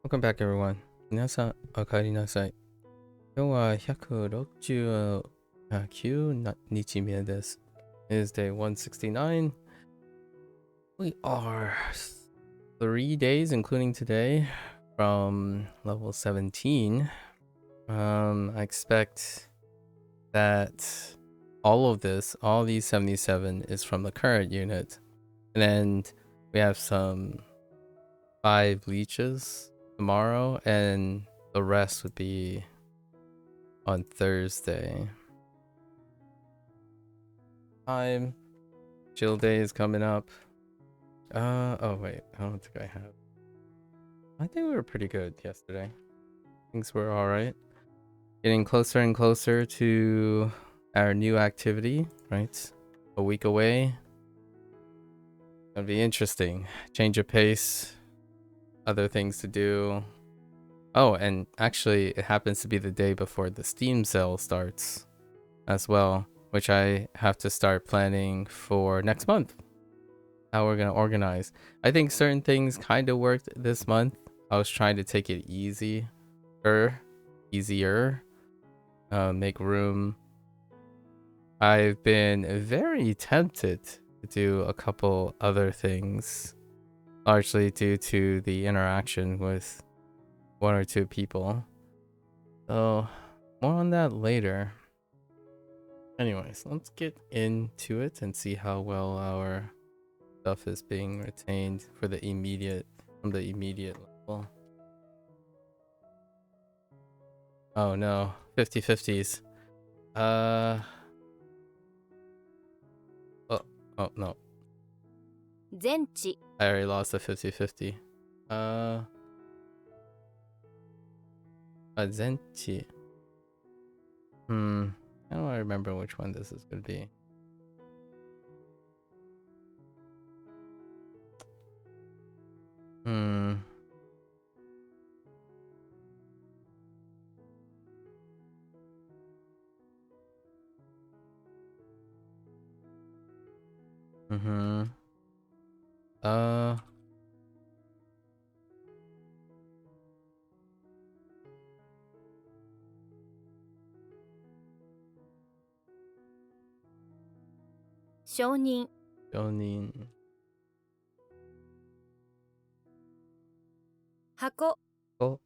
Welcome back, everyone. 皆さん、お帰りなさい。今日は169日目です。It is day 169. We are 3 days, including today, from level 17. I expect that all these 77 is from the current unit. And then we have some 5 leeches tomorrow, and the rest would be on Thursday. Chill day is coming up. Oh wait, I don't think I have. I think we were pretty good yesterday. Things were alright. Getting closer and closer to our new activity, right? A week away. Gonna be interesting. Change of pace. Other things to do. Oh, and actually it happens to be the day before the Steam sale starts as well, which I have to start planning for next month. How we're gonna organize. I think certain things kind of worked this month. I was trying to take it easier, make room. I've been very tempted to do a couple other things, largely due to the interaction with 1 or 2 people. So more on that later. Anyways, let's get into it and see how well our stuff is being retained from the immediate level. Oh no, 50-50s. Oh no. I already lost the 50-50. Zenchi. I don't remember which one this is gonna be. Uh 承認承認箱お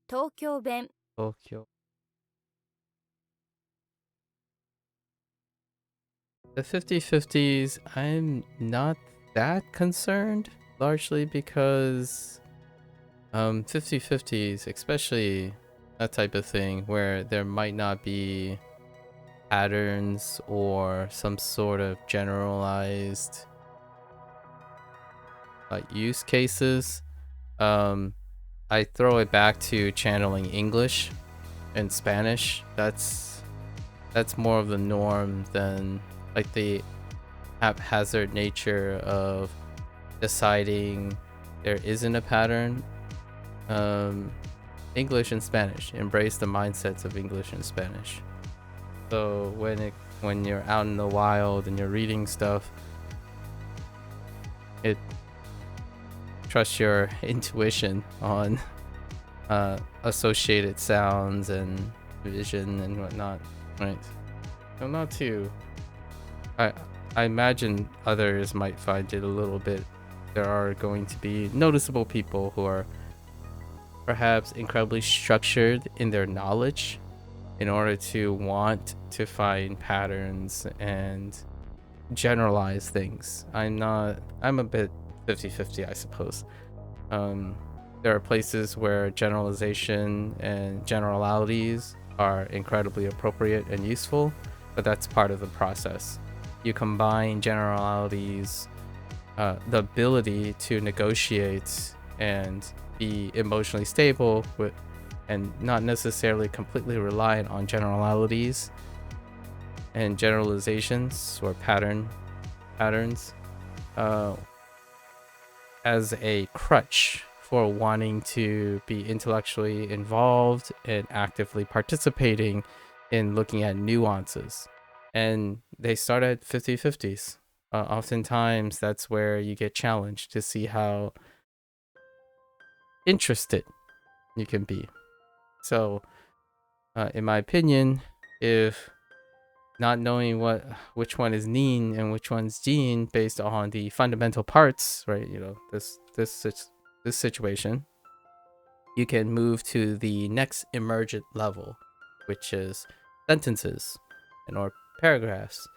東京弁東京 The 50-50s, I'm not that concerned, largely because 50-50s, especially that type of thing where there might not be patterns or some sort of generalized use cases. I throw it back to channeling English and Spanish. That's more of the norm than like the haphazard nature of deciding there isn't a pattern. English and Spanish. Embrace the mindsets of English and Spanish. So when you're out in the wild and you're reading stuff, trust your intuition on associated sounds and vision and whatnot, right? I'm not too. I imagine others might find it a little bit. There are going to be noticeable people who are perhaps incredibly structured in their knowledge in order to want to find patterns and generalize things. I'm a bit 50-50, I suppose. There are places where generalization and generalities are incredibly appropriate and useful, but that's part of the process. You combine generalities, the ability to negotiate and be emotionally stable and not necessarily completely reliant on generalities and generalizations or patterns as a crutch for wanting to be intellectually involved and actively participating in looking at nuances. And they start at 50-50s. Oftentimes that's where you get challenged to see how interested you can be. So, in my opinion, if not knowing which one is nin and which one's jin based on the fundamental parts, right? This situation, you can move to the next emergent level, which is sentences and or paragraphs,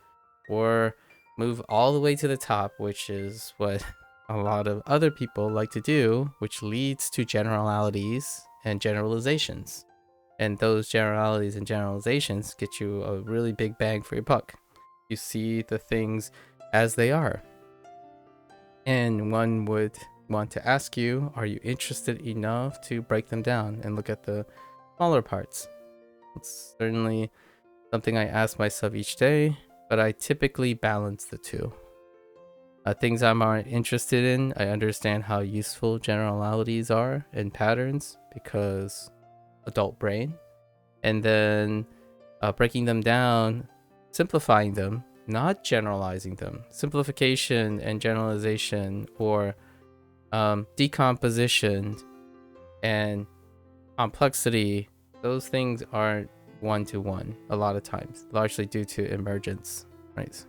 or move all the way to the top, which is what a lot of other people like to do, which leads to generalities and generalizations. And those generalities and generalizations get you a really big bang for your buck. You see the things as they are. And one would want to ask you, are you interested enough to break them down and look at the smaller parts? It's certainly something I ask myself each day, but I typically balance the two. Things I'm more interested in, I understand how useful generalities are and patterns because adult brain. And then breaking them down, simplifying them, not generalizing them. Simplification and generalization, or decomposition and complexity, those things aren't one-to-one a lot of times, largely due to emergence, right?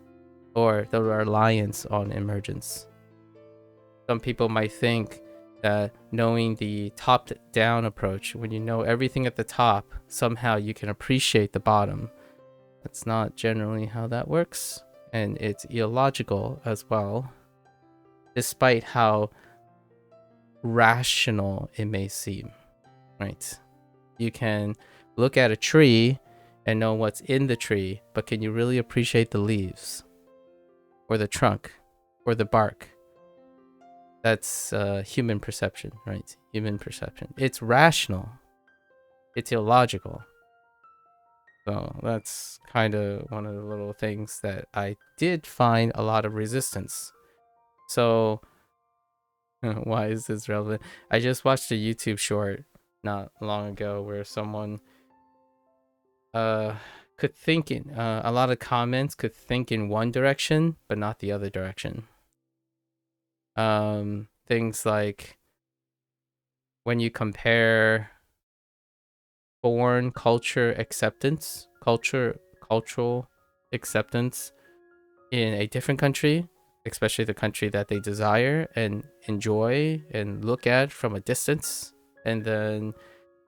Or the reliance on emergence. Some people might think that knowing the top-down approach, when you know everything at the top, somehow you can appreciate the bottom. That's not generally how that works, and it's illogical as well, despite how rational it may seem, right? You can look at a tree and know what's in the tree, but can you really appreciate the leaves or the trunk or the bark? That's human perception, right? Human perception. It's rational. It's illogical. So that's kind of one of the little things that I did find a lot of resistance. So why is this relevant? I just watched a YouTube short not long ago where someone could think in a lot of comments could think in one direction but not the other direction. Things like when you compare foreign cultural acceptance in a different country, especially the country that they desire and enjoy and look at from a distance, and then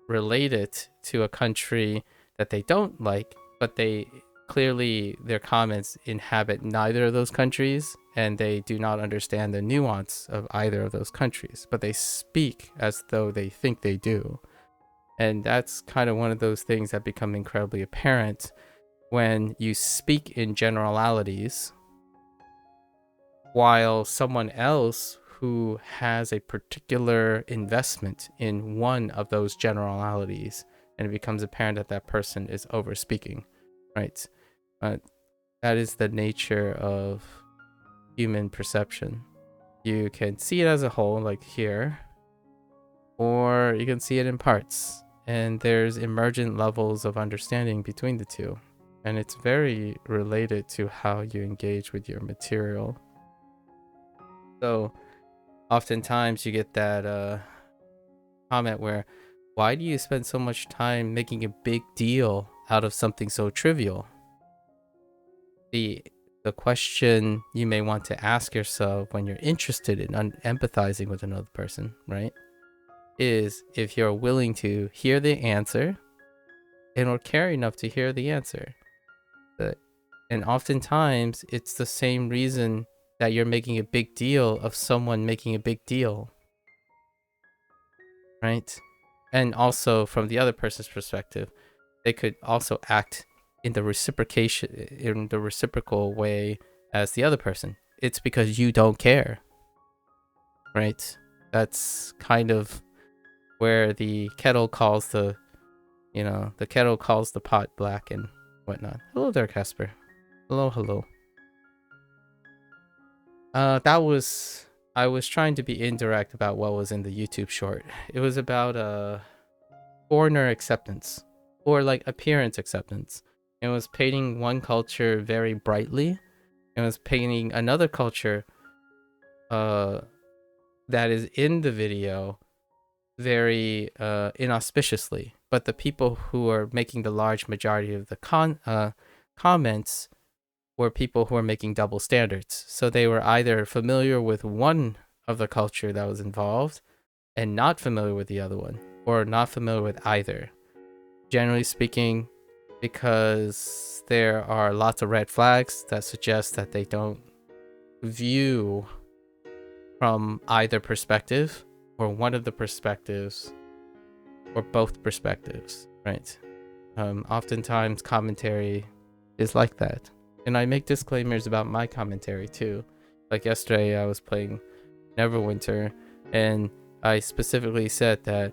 relate it to a country that they don't like, but they clearly, their comments inhabit neither of those countries, and they do not understand the nuance of either of those countries, but they speak as though they think they do. And that's kind of one of those things that become incredibly apparent when you speak in generalities while someone else who has a particular investment in one of those generalities, and it becomes apparent that that person is over speaking, right? That is the nature of human perception. You can see it as a whole, like here, or you can see it in parts, and there's emergent levels of understanding between the two, and it's very related to how you engage with your material. So oftentimes you get that comment where, why do you spend so much time making a big deal out of something so trivial? The question you may want to ask yourself when you're interested in empathizing with another person, right, is if you're willing to hear the answer and or care enough to hear the answer. And oftentimes it's the same reason that you're making a big deal of someone making a big deal, right? And also from the other person's perspective, they could also act in the reciprocal way as the other person. It's because you don't care, right? That's kind of where the kettle calls the pot black and whatnot. Hello there, Casper. Hello. I was trying to be indirect about what was in the YouTube short. It was about foreigner acceptance, or like appearance acceptance. It was painting one culture very brightly and was painting another culture that is in the video very inauspiciously. But the people who are making the large majority of the comments were people who are making double standards. So they were either familiar with one of the culture that was involved and not familiar with the other one, or not familiar with either. Generally speaking, because there are lots of red flags that suggest that they don't view from either perspective, or one of the perspectives, or both perspectives, right? Oftentimes commentary is like that. And I make disclaimers about my commentary too. Like yesterday I was playing Neverwinter, and I specifically said that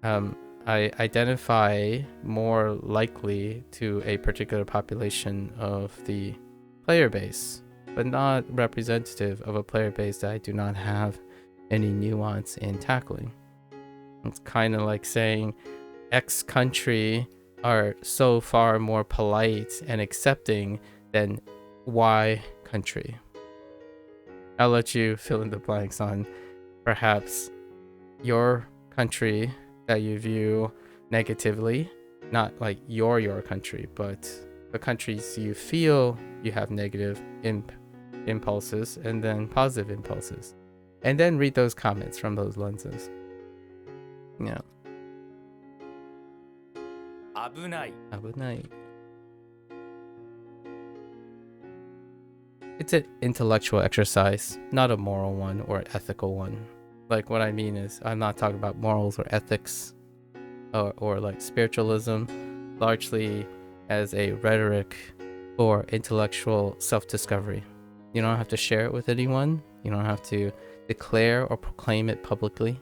I identify more likely to a particular population of the player base, but not representative of a player base that I do not have any nuance in tackling. It's kind of like saying X country are so far more polite and accepting than Y country. I'll let you fill in the blanks on perhaps your country that you view negatively, not like your country, but the countries you feel you have negative impulses and then positive impulses, and then read those comments from those lenses. Yeah. 危ない It's an intellectual exercise, not a moral one or ethical one. Like, what I mean is, I'm not talking about morals or ethics or like spiritualism, largely as a rhetoric for intellectual self-discovery. You don't have to share it with anyone. You don't have to declare or proclaim it publicly.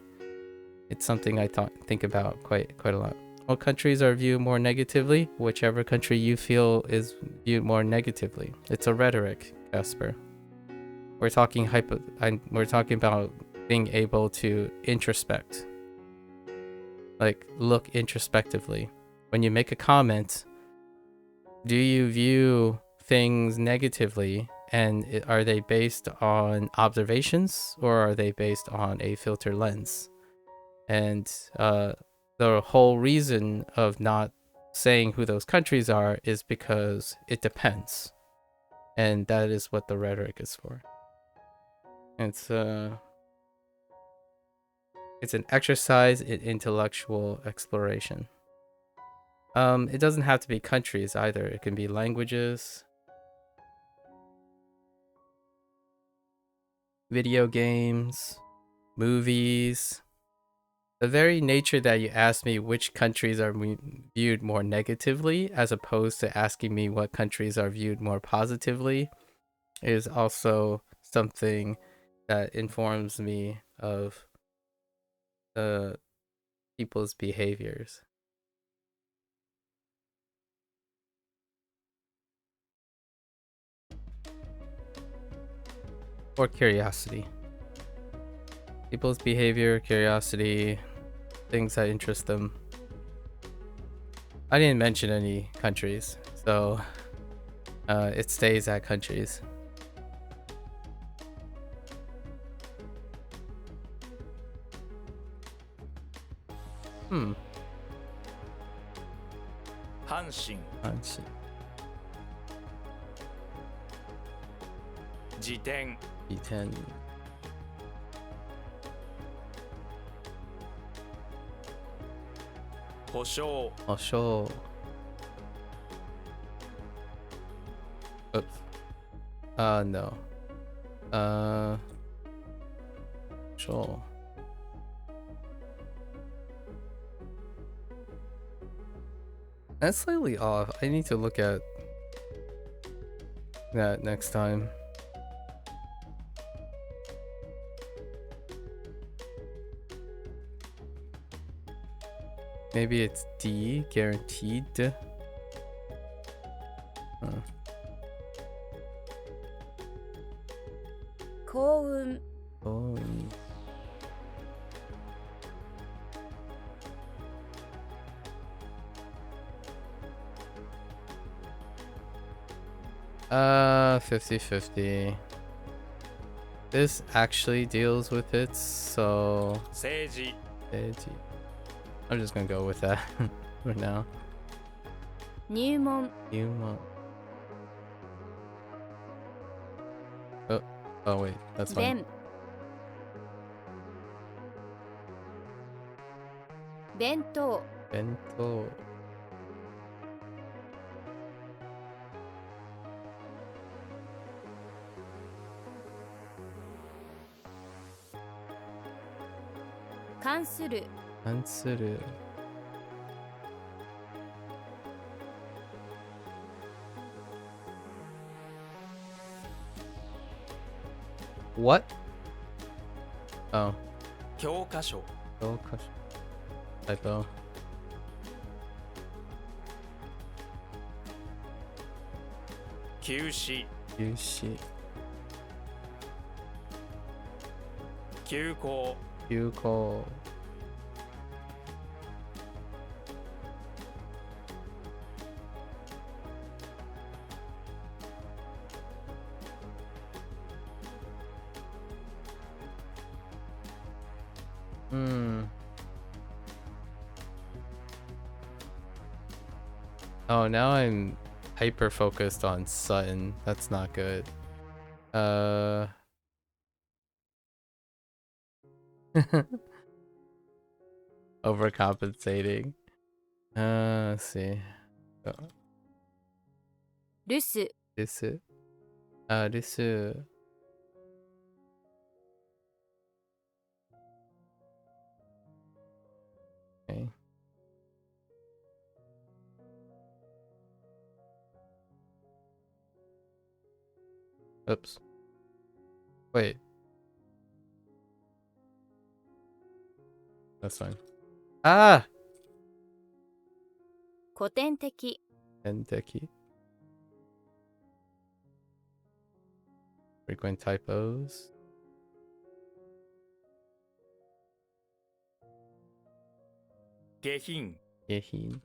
It's something I think about quite a lot. What countries are viewed more negatively? Whichever country you feel is viewed more negatively. It's a rhetoric, Casper. We're talking about being able to introspect. Like, look introspectively. When you make a comment, do you view things negatively, and are they based on observations, or are they based on a filter lens? And the whole reason of not saying who those countries are is because it depends, and that is what the rhetoric is for. It's an exercise in intellectual exploration. It doesn't have to be countries either. It can be languages, video games, movies. The very nature that you ask me which countries are viewed more negatively, as opposed to asking me what countries are viewed more positively, is also something that informs me of people's behaviors. Or curiosity. People's behavior, curiosity, things that interest them. I didn't mention any countries, so it stays at countries. Hanshin 辞典 E10. 保証 I'll show. Oops. No. Sure. That's slightly off. I need to look at that next time. Maybe it's D, guaranteed. Huh. 幸運 Oh. 50-50. This actually deals with it, so 政治 I'm just gonna go with that for now. 入門 Human. Oh wait, that's fine. 弁弁当 Bento.「関する Ansuru. What? Oh, 教科書 typo. 休止 Yushi. 休校 Yuko. Hmm. Oh, now I'm hyper focused on Sutton. That's not good. Overcompensating. Let's see. Oh, 留守 this. This. Okay. Oops. Wait. That's fine. Ah! 古典的 Enteki. Frequent typos. 下品 Yehin.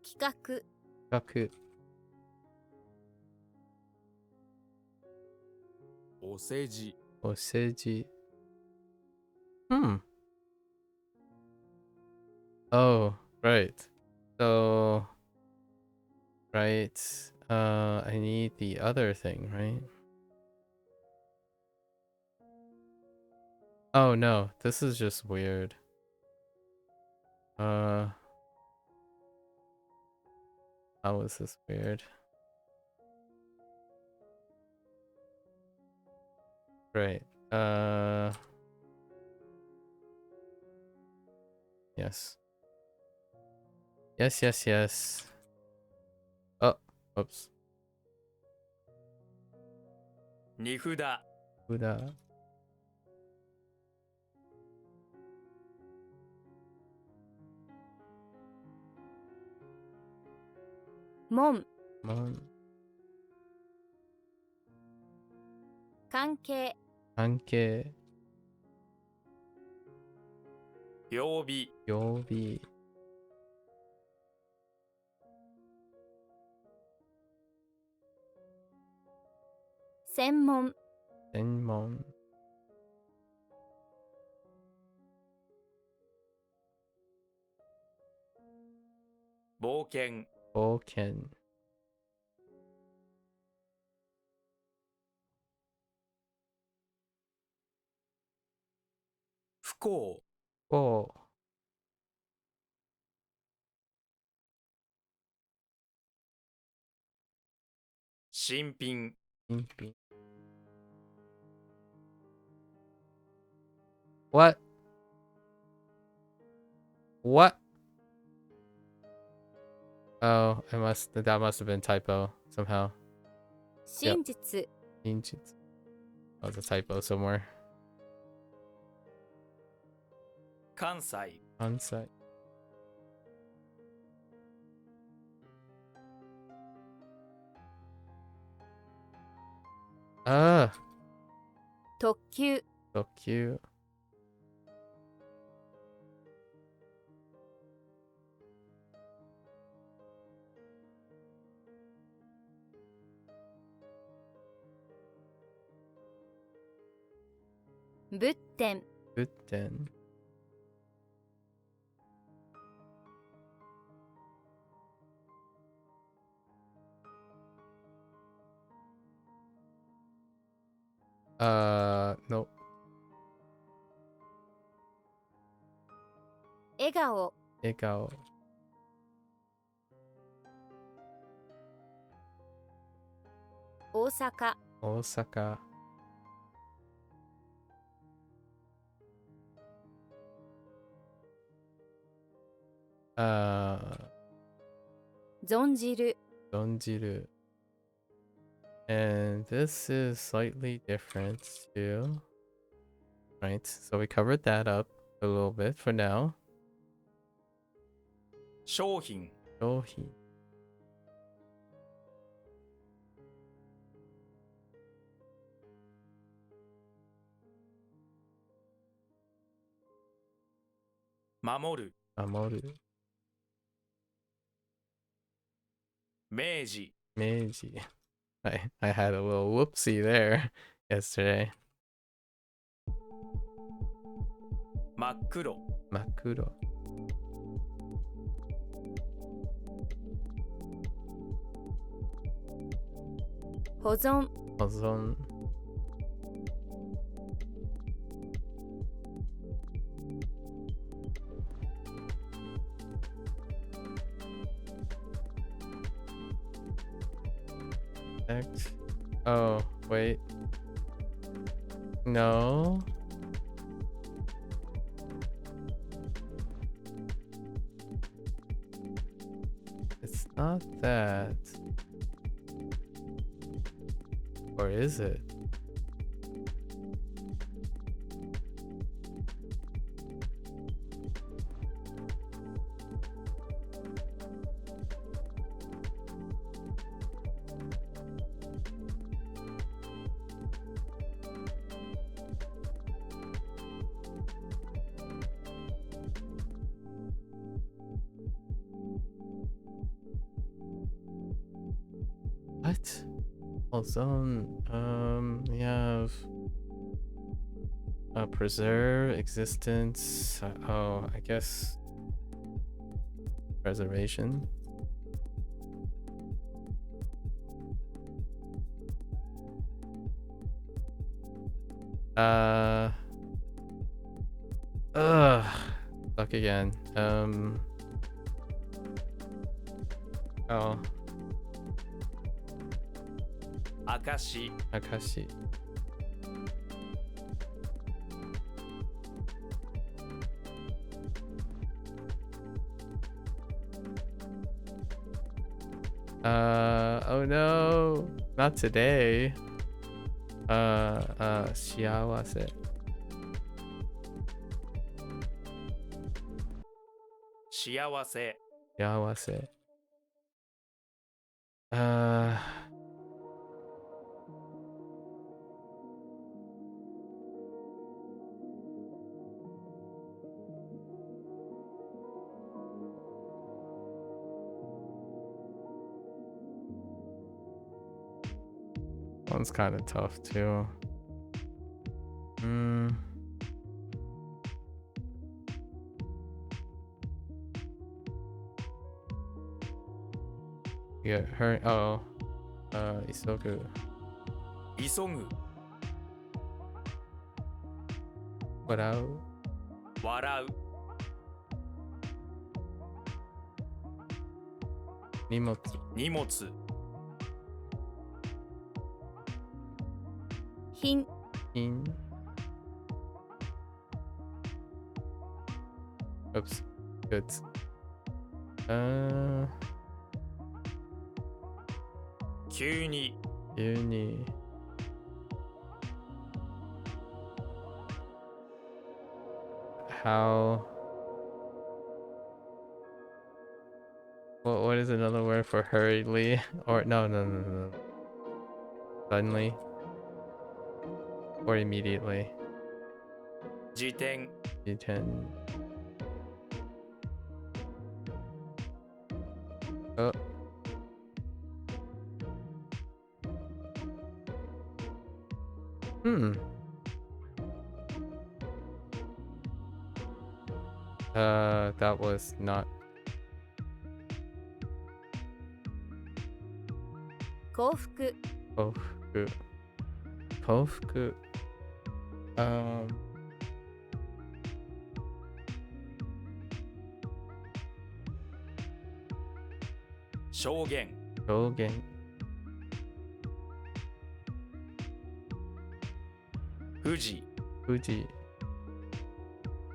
企画 Kaku. お世辞 Oseji. Hmm. Oh, right. So, right. I need the other thing, right? Oh no, this is just weird. How is this weird? Right. Yes. Yes. Oh, oops. 荷札 Buddha. 門 Mon. 関係 Anke. 曜日 Yobi. 専門 Senmon. 冒険 Boken. 不幸 Oh. 新品 Impi. What? What? Oh, that must have been typo somehow. 真実 Injit. Oh, it's a typo somewhere. 関西 On-site. Ah, 特急 so cute. 仏典 Butten. Nope. 笑顔 Egao. 大阪 Osaka. 存じる Donjiru. And this is slightly different too. Right, so we covered that up a little bit for now. 商品 Shohi. 守る Amoru. 明治 Meiji. I had a little whoopsie there yesterday. 真っ黒 Makuro. 保存 Ozon. 'X. Oh, wait. No. It's not that. Or is it? What? Ozone. We have preserve existence. Oh, I guess preservation. Luck again. Oh, 証 Akashi. Oh no, not today. Shiawase. 幸せ Shiawase. One's kind of tough too. Yeah, her. Oh, Isoku. 急ぐ What out? 笑う Nimotsu. 荷物 品 In. Oops. Good. Uh. 急に Uni. How? What is another word for hurriedly? Or no. Suddenly. Or immediately. 辞典 D10. Oh. That was not 幸福 Tofugu. Tofugu. Um, 証言 Shogen. 富士 Fuji.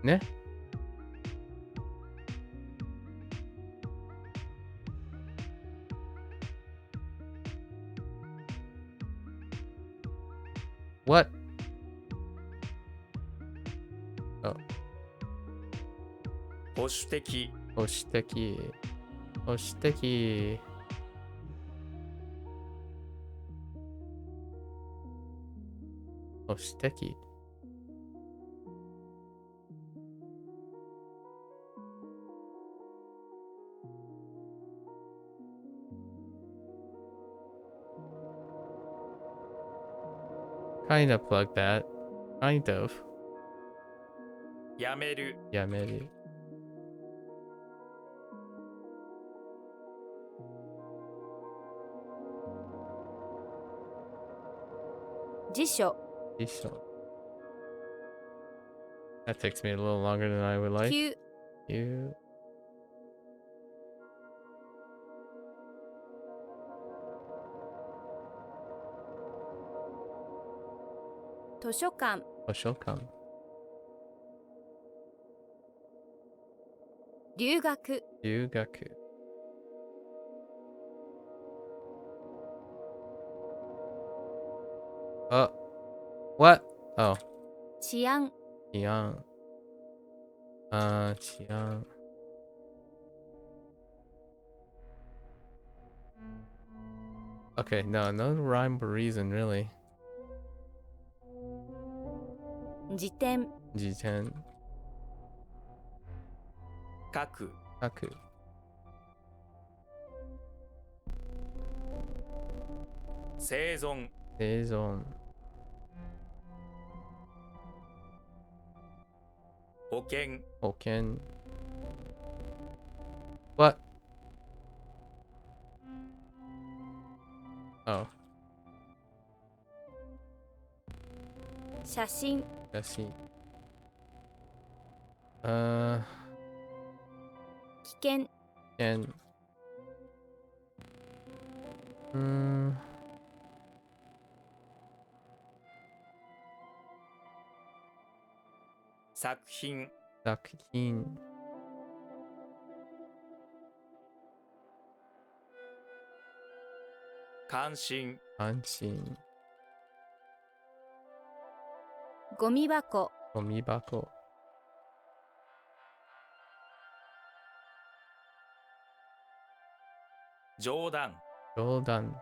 Ne? What? Oh, 保守的 Oshiteki. Oshiteki. Oshiteki. Kind of plug that. Kind of. やめる Yeah, maybe. 辞書 Isho. That takes me a little longer than I would like. 急 You. 図書館 Oshokan. 留学 Ryugaku. What? Oh, 治安 Chiang. Chiang. Okay, no rhyme or reason really. 辞典 Jiten. 書く Kaku. 生存 Seizon. 保険 Hoken. What? Oh, 写真 I see. 危険 And mm, 作品 Sakin. 関心 Anshin. ゴミ箱 Gomibako. 冗談 Jordan.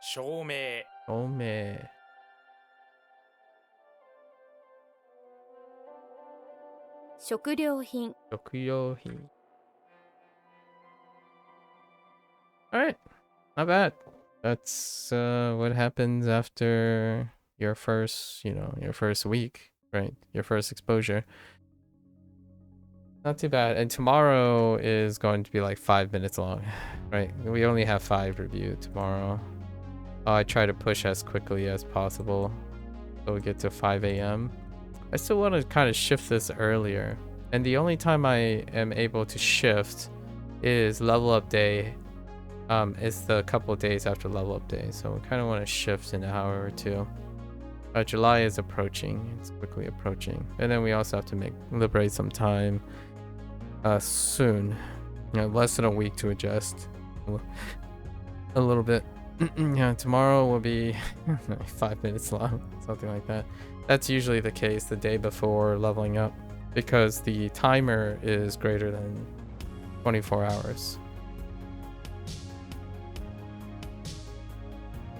証明 Ome. 食料品 Shokuyohi. Alright. Not bad. That's what happens after your first, your first week, right? Your first exposure. Not too bad. And tomorrow is going to be like 5 minutes long, right? We only have 5 review tomorrow. I try to push as quickly as possible so we get to 5 a.m. I still want to kind of shift this earlier. And the only time I am able to shift is level up day. It's the couple of days after level up day. So we kind of want to shift in an hour or two. July is approaching. It's quickly approaching. And then we also have to liberate some time soon. Less than a week to adjust a little bit. Yeah, tomorrow will be 5 minutes long, something like that. That's usually the case the day before leveling up because the timer is greater than 24 hours.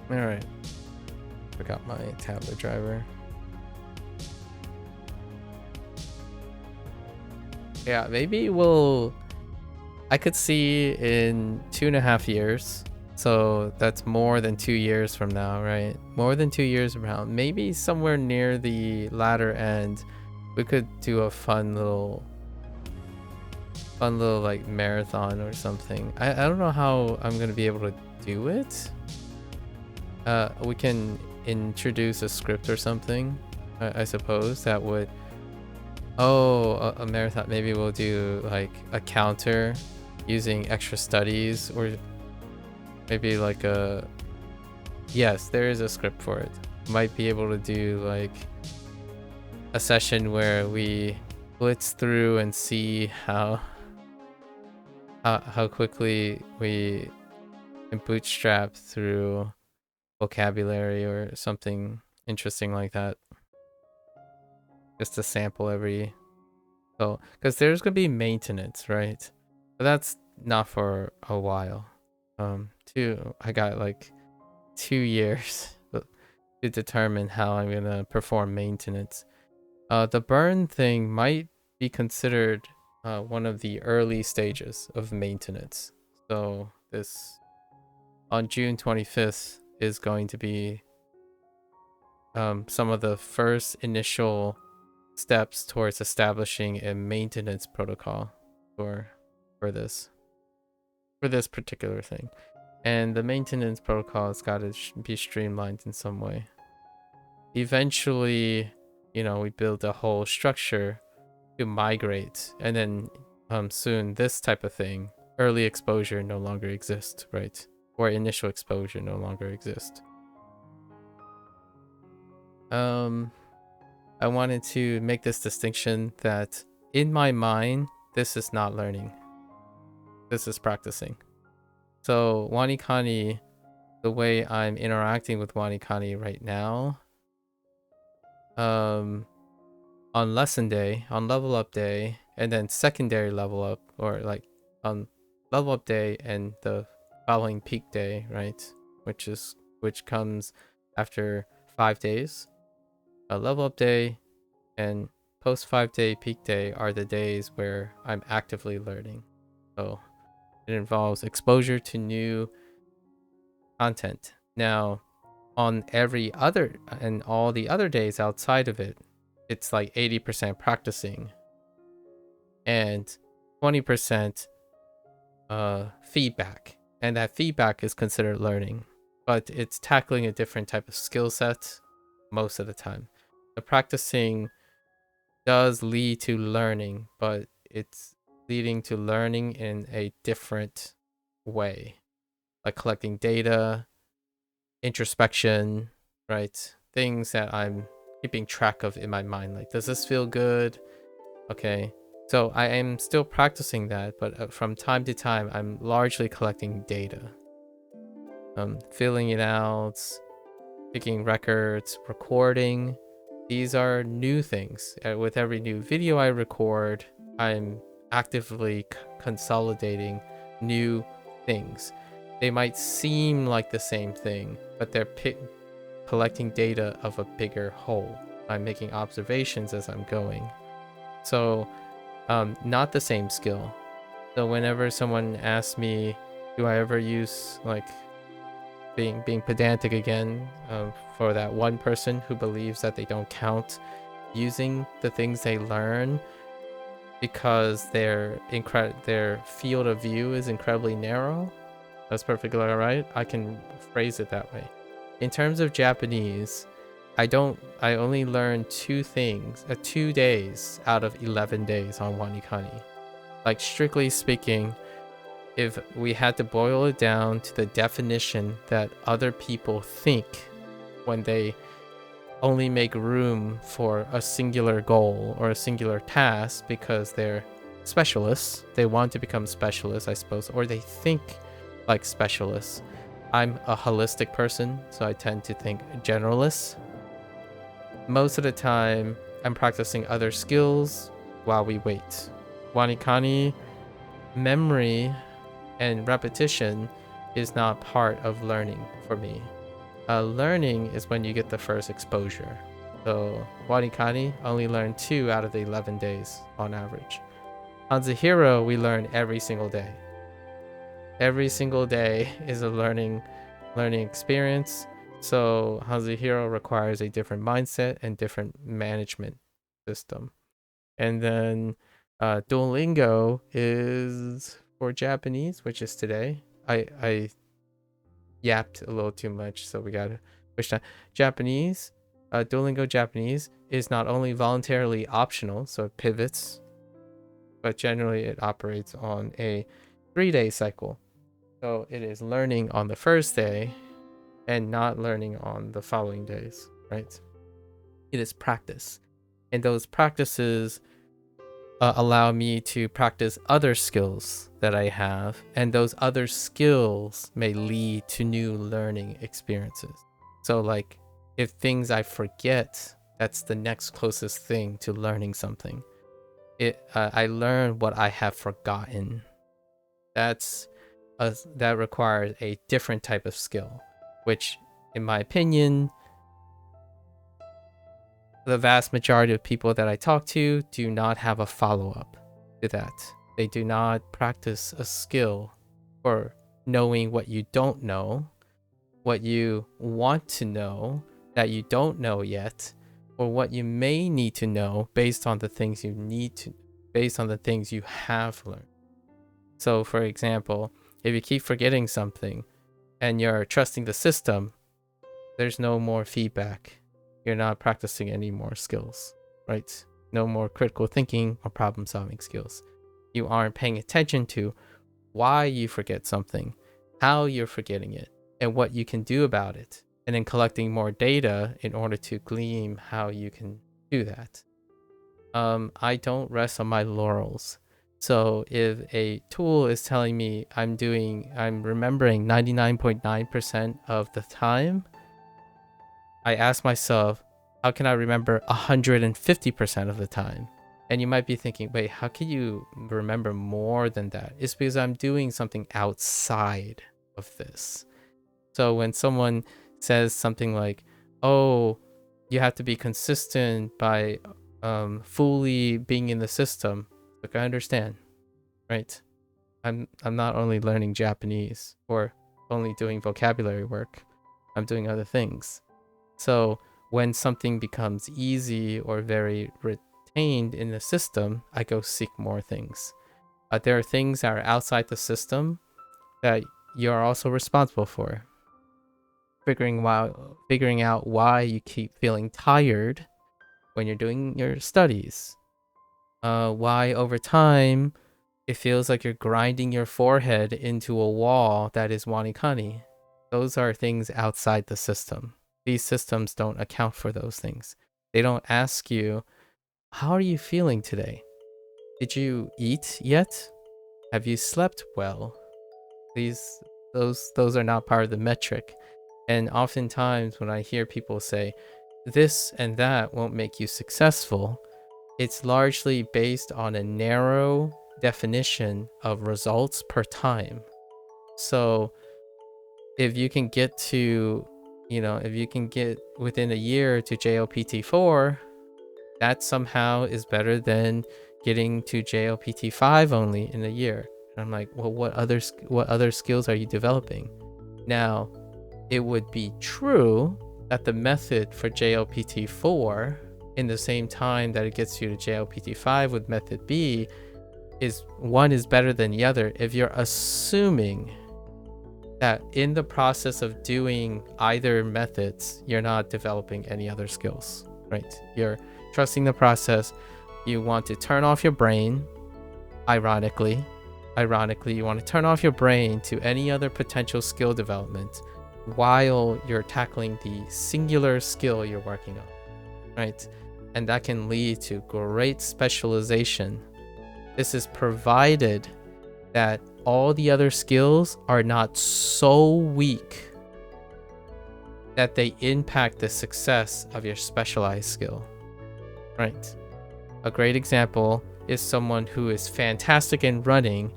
All right. Forgot my tablet driver. Yeah, maybe I could see in 2.5 years. So that's more than 2 years from now, right? More than 2 years from now. Maybe somewhere near the latter end, we could do a fun little like marathon or something. I don't know how I'm gonna be able to do it. We can introduce a script or something, I suppose that would. Oh, a marathon. Maybe we'll do like a counter using extra studies, or maybe like a. Yes, there is a script for it. Might be able to do like a session where we blitz through and see how quickly we can bootstrap through vocabulary or something interesting like that. Just to sample every. So, because there's gonna be maintenance, right? But that's not for a while. I got like 2 years to determine how I'm gonna perform maintenance. The burn thing might be considered one of the early stages of maintenance. So this on June 25th is going to be some of the first initial steps towards establishing a maintenance protocol for this particular thing. And the maintenance protocol has got to be streamlined in some way. Eventually, you know, we build a whole structure to migrate, and then soon this type of thing, early exposure, no longer exists, right? Or initial exposure no longer exists. I wanted to make this distinction that in my mind, this is not learning. This is practicing. So WaniKani, the way I'm interacting with WaniKani right now, on lesson day, on level up day, and then secondary level up, or like on level up day and the following peak day, right? Which comes after 5 days. A level up day and post 5-day peak day are the days where I'm actively learning. So it involves exposure to new content. Now, on every other and all the other days outside of it, it's like 80% practicing and 20% feedback. And that feedback is considered learning, but it's tackling a different type of skill set most of the time. The practicing does lead to learning, but it's leading to learning in a different way, like collecting data, introspection, right? Things that I'm keeping track of in my mind. Like, does this feel good? Okay. So I am still practicing that, but from time to time, I'm largely collecting data. Filling it out, taking records, recording. These are new things. With every new video I record, I'm actively consolidating new things. They might seem like the same thing, but they're collecting data of a bigger whole. I'm making observations as I'm going. So, not the same skill. So whenever someone asks me, do I ever use, like, being pedantic again, for that one person who believes that they don't count using the things they learn because their field of view is incredibly narrow, that's perfectly alright. I can phrase it that way. In terms of Japanese, I only learn 2 things, 2 days out of 11 days on WaniKani. Like, strictly speaking, if we had to boil it down to the definition that other people think when they only make room for a singular goal or a singular task because they're specialists, they want to become specialists, I suppose, or they think like specialists. I'm a holistic person, so I tend to think generalists. Most of the time, I'm practicing other skills while we wait. WaniKani, memory and repetition is not part of learning for me. Learning is when you get the first exposure. So WaniKani only learn 2 out of the 11 days on average. Hanzuhiro, we learn every single day. Every single day is a learning experience. So Hanzuhiro requires a different mindset and different management system. And then Duolingo is for Japanese, which is today. I yapped a little too much, so we gotta push that. Japanese, Duolingo Japanese is not only voluntarily optional, so it pivots, but generally it operates on a 3-day cycle. So it is learning on the first day and not learning on the following days, right? It is practice. And those practices allow me to practice other skills that I have, and those other skills may lead to new learning experiences. So like if things I forget, that's the next closest thing to learning something. I learn what I have forgotten. That requires a different type of skill, which in my opinion, the vast majority of people that I talk to do not have a follow-up to that. They do not practice a skill for knowing what you don't know, what you want to know that you don't know yet, or what you may need to know based on the things you have learned. So for example, if you keep forgetting something and you're trusting the system, there's no more feedback. You're not practicing any more skills, right? No more critical thinking or problem solving skills. You aren't paying attention to why you forget something, how you're forgetting it, and what you can do about it, and then collecting more data in order to glean how you can do that. I don't rest on my laurels. So if a tool is telling me I'm remembering 99.9% of the time, I ask myself, how can I remember 150% of the time? And you might be thinking, wait, how can you remember more than that? It's because I'm doing something outside of this. So when someone says something like, oh, you have to be consistent by fully being in the system, look, I understand, right? I'm not only learning Japanese or only doing vocabulary work. I'm doing other things. So when something becomes easy or very retained in the system, I go seek more things. There are things that are outside the system that you're also responsible for. Figuring out why you keep feeling tired when you're doing your studies. Why over time it feels like you're grinding your forehead into a wall that is WaniKani. Those are things outside the system. These systems don't account for those things. They don't ask you, how are you feeling today? Did you eat yet? Have you slept well? Those are not part of the metric. And oftentimes when I hear people say, this and that won't make you successful, it's largely based on a narrow definition of results per time. So if you can get within a year to JLPT4, that somehow is better than getting to JLPT5 only in a year. And I'm like, well, what other skills are you developing? Now, it would be true that the method for JLPT4 in the same time that it gets you to JLPT5 with method B is better than the other if you're assuming that in the process of doing either methods, you're not developing any other skills, right? You're trusting the process. You want to turn off your brain. Ironically, you want to turn off your brain to any other potential skill development while you're tackling the singular skill you're working on, right? And that can lead to great specialization. This is provided that all the other skills are not so weak that they impact the success of your specialized skill, right? A great example is someone who is fantastic in running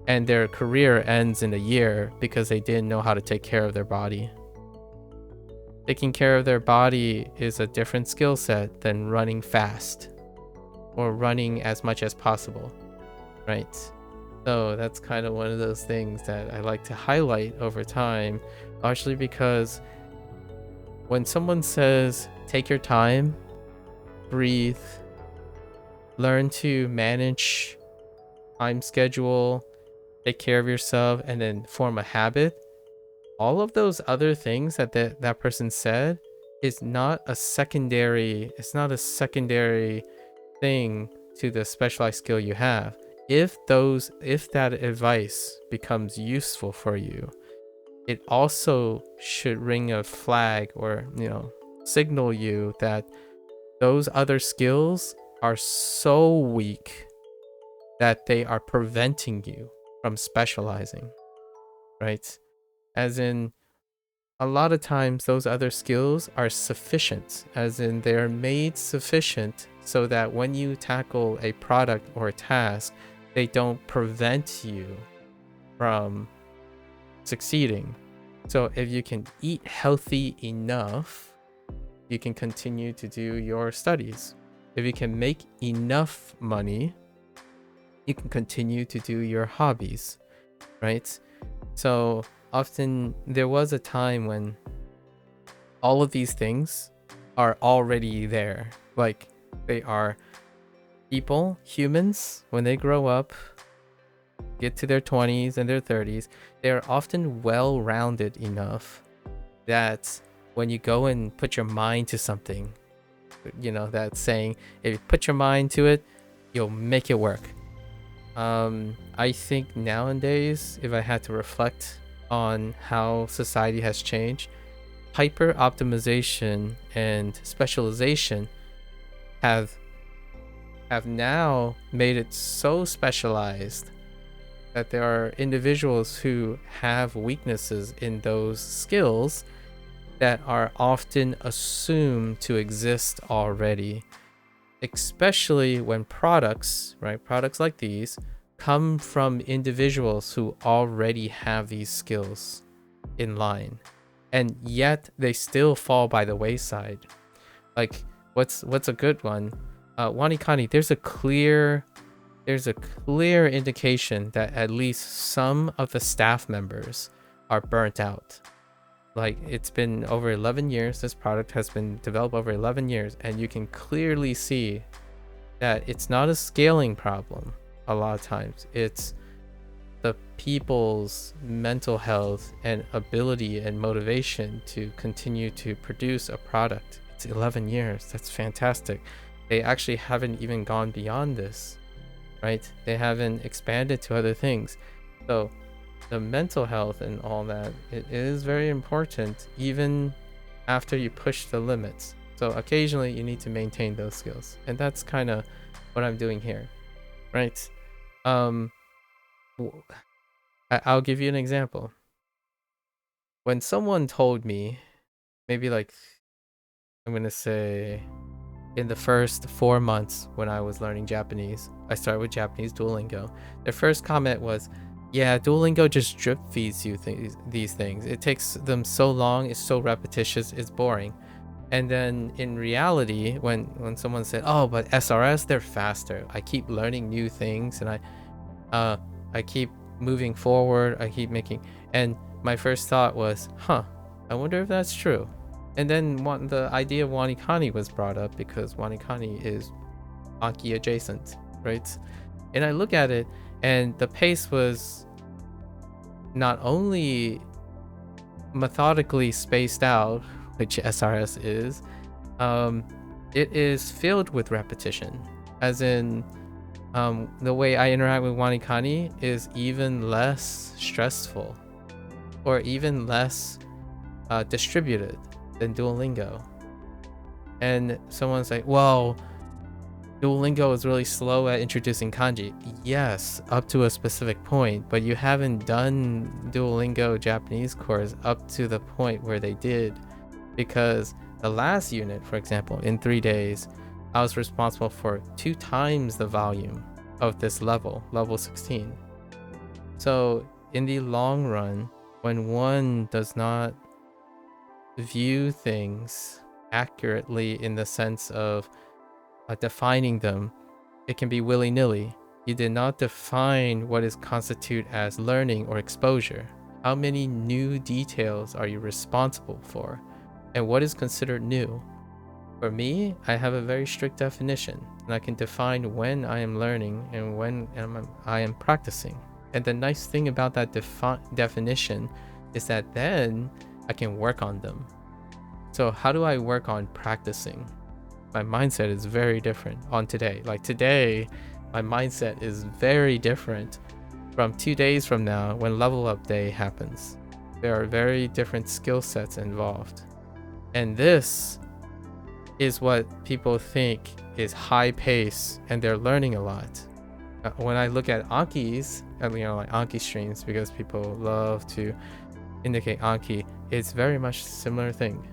and their career ends in a year because they didn't know how to take care of their body. Taking care of their body is a different skill set than running fast or running as much as possible, right? So that's kind of one of those things that I like to highlight over time, largely because when someone says, take your time, breathe, learn to manage time schedule, take care of yourself, and then form a habit, all of those other things that person said is not a secondary, it's not a secondary thing to the specialized skill you have. If that advice becomes useful for you, it also should ring a flag, or signal you that those other skills are so weak that they are preventing you from specializing, right? As in, a lot of times those other skills are sufficient, as in they're made sufficient so that when you tackle a product or a task, they don't prevent you from succeeding. So if you can eat healthy enough, you can continue to do your studies. If you can make enough money, you can continue to do your hobbies, right? So often there was a time when all of these things are already there. Like, they are people, humans, when they grow up, get to their 20s and their 30s, they're often well-rounded enough that when you go and put your mind to something, that saying, if you put your mind to it, you'll make it work. I think nowadays, if I had to reflect on how society has changed, hyper optimization and specialization have now made it so specialized that there are individuals who have weaknesses in those skills that are often assumed to exist already, especially when products like these come from individuals who already have these skills in line, and yet they still fall by the wayside. Like, what's a good one? WaniKani, there's a clear indication that at least some of the staff members are burnt out. Like, it's been over 11 years. This product has been developed over 11 years, and you can clearly see that it's not a scaling problem. A lot of times it's the people's mental health and ability and motivation to continue to produce a product. It's 11 years. That's fantastic. They actually haven't even gone beyond this, right? They haven't expanded to other things. So the mental health and all that, it is very important even after you push the limits. So occasionally you need to maintain those skills, and that's kind of what I'm doing here, right? I'll give you an example. When someone told me, maybe like, I'm gonna say, in the first 4 months when I was learning Japanese, I started with Japanese Duolingo. Their first comment was, yeah, Duolingo just drip feeds you these things. It takes them so long, it's so repetitious, it's boring. And then in reality, when someone said, oh, but SRS, they're faster. I keep learning new things, and I keep moving forward, I keep making, and my first thought was, I wonder if that's true. And then the idea of WaniKani was brought up, because WaniKani is Anki adjacent, right? And I look at it, and the pace was not only methodically spaced out, which SRS is, it is filled with repetition. As in, the way I interact with WaniKani is even less stressful, or even less distributed than Duolingo. And someone's like, well, Duolingo is really slow at introducing kanji. Yes, up to a specific point, but you haven't done Duolingo Japanese course up to the point where they did, because the last unit, for example, in 3 days, I was responsible for 2 times the volume of this level 16. So in the long run, when one does not view things accurately in the sense of defining them, it can be willy-nilly. You did not define what is constitute as learning or exposure. How many new details are you responsible for? And what is considered new? For me, I have a very strict definition, and I can define when I am learning and when I am practicing. And the nice thing about that definition is that then I can work on them. So how do I work on practicing? My mindset is very different on today. Like today, my mindset is very different from 2 days from now when level up day happens. There are very different skill sets involved. And this is what people think is high pace and they're learning a lot. When I look at Ankis, like Anki streams, because people love to indicate Anki, it's very much similar thing.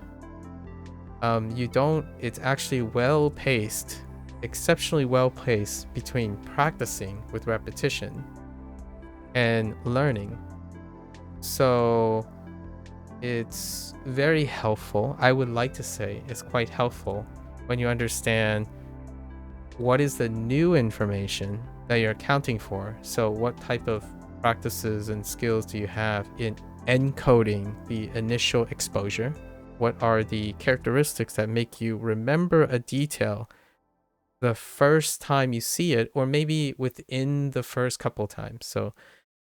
It's actually well paced, exceptionally well paced between practicing with repetition and learning. So it's very helpful. I would like to say it's quite helpful when you understand what is the new information that you're accounting for. So what type of practices and skills do you have in encoding the initial exposure? What are the characteristics that make you remember a detail the first time you see it, or maybe within the first couple times? So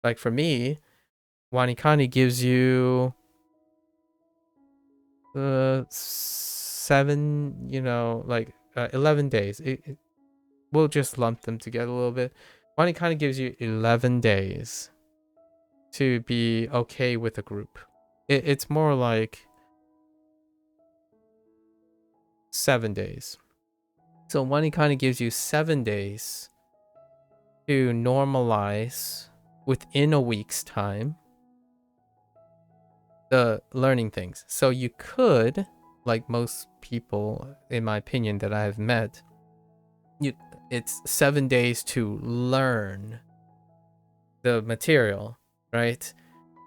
like for me, WaniKani gives you 11 days. We'll just lump them together a little bit. WaniKani gives you 11 days to be okay with a group. It's more like 7 days. So WaniKani gives you 7 days to normalize within a week's time the learning things. So you could, like most people, in my opinion, that I've met, it's 7 days to learn the material, right?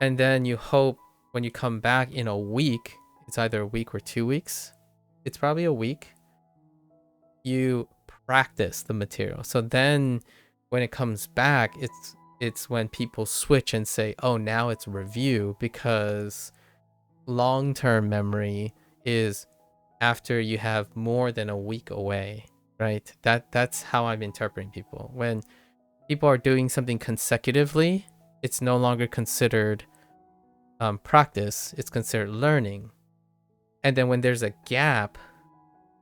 And then you hope when you come back in a week, it's either a week or 2 weeks. It's probably a week. You practice the material. So then when it comes back, it's when people switch and say, oh, now it's review, because long-term memory is after you have more than a week away, right? That's how I'm interpreting people. When people are doing something consecutively, it's no longer considered practice, it's considered learning. And then when there's a gap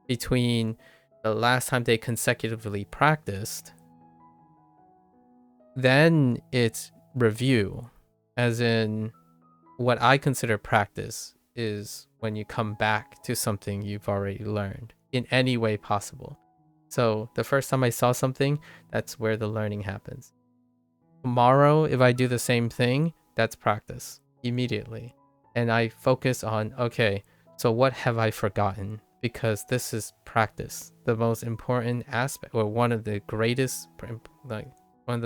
between the last time they consecutively practiced, then it's review. As in, what I consider practice is when you come back to something you've already learned in any way possible. So the first time I saw something, that's where the learning happens. Tomorrow, if I do the same thing, that's practice immediately. And I focus on, okay, so what have I forgotten? Because this is practice. The most important aspect, or one of the greatest, like one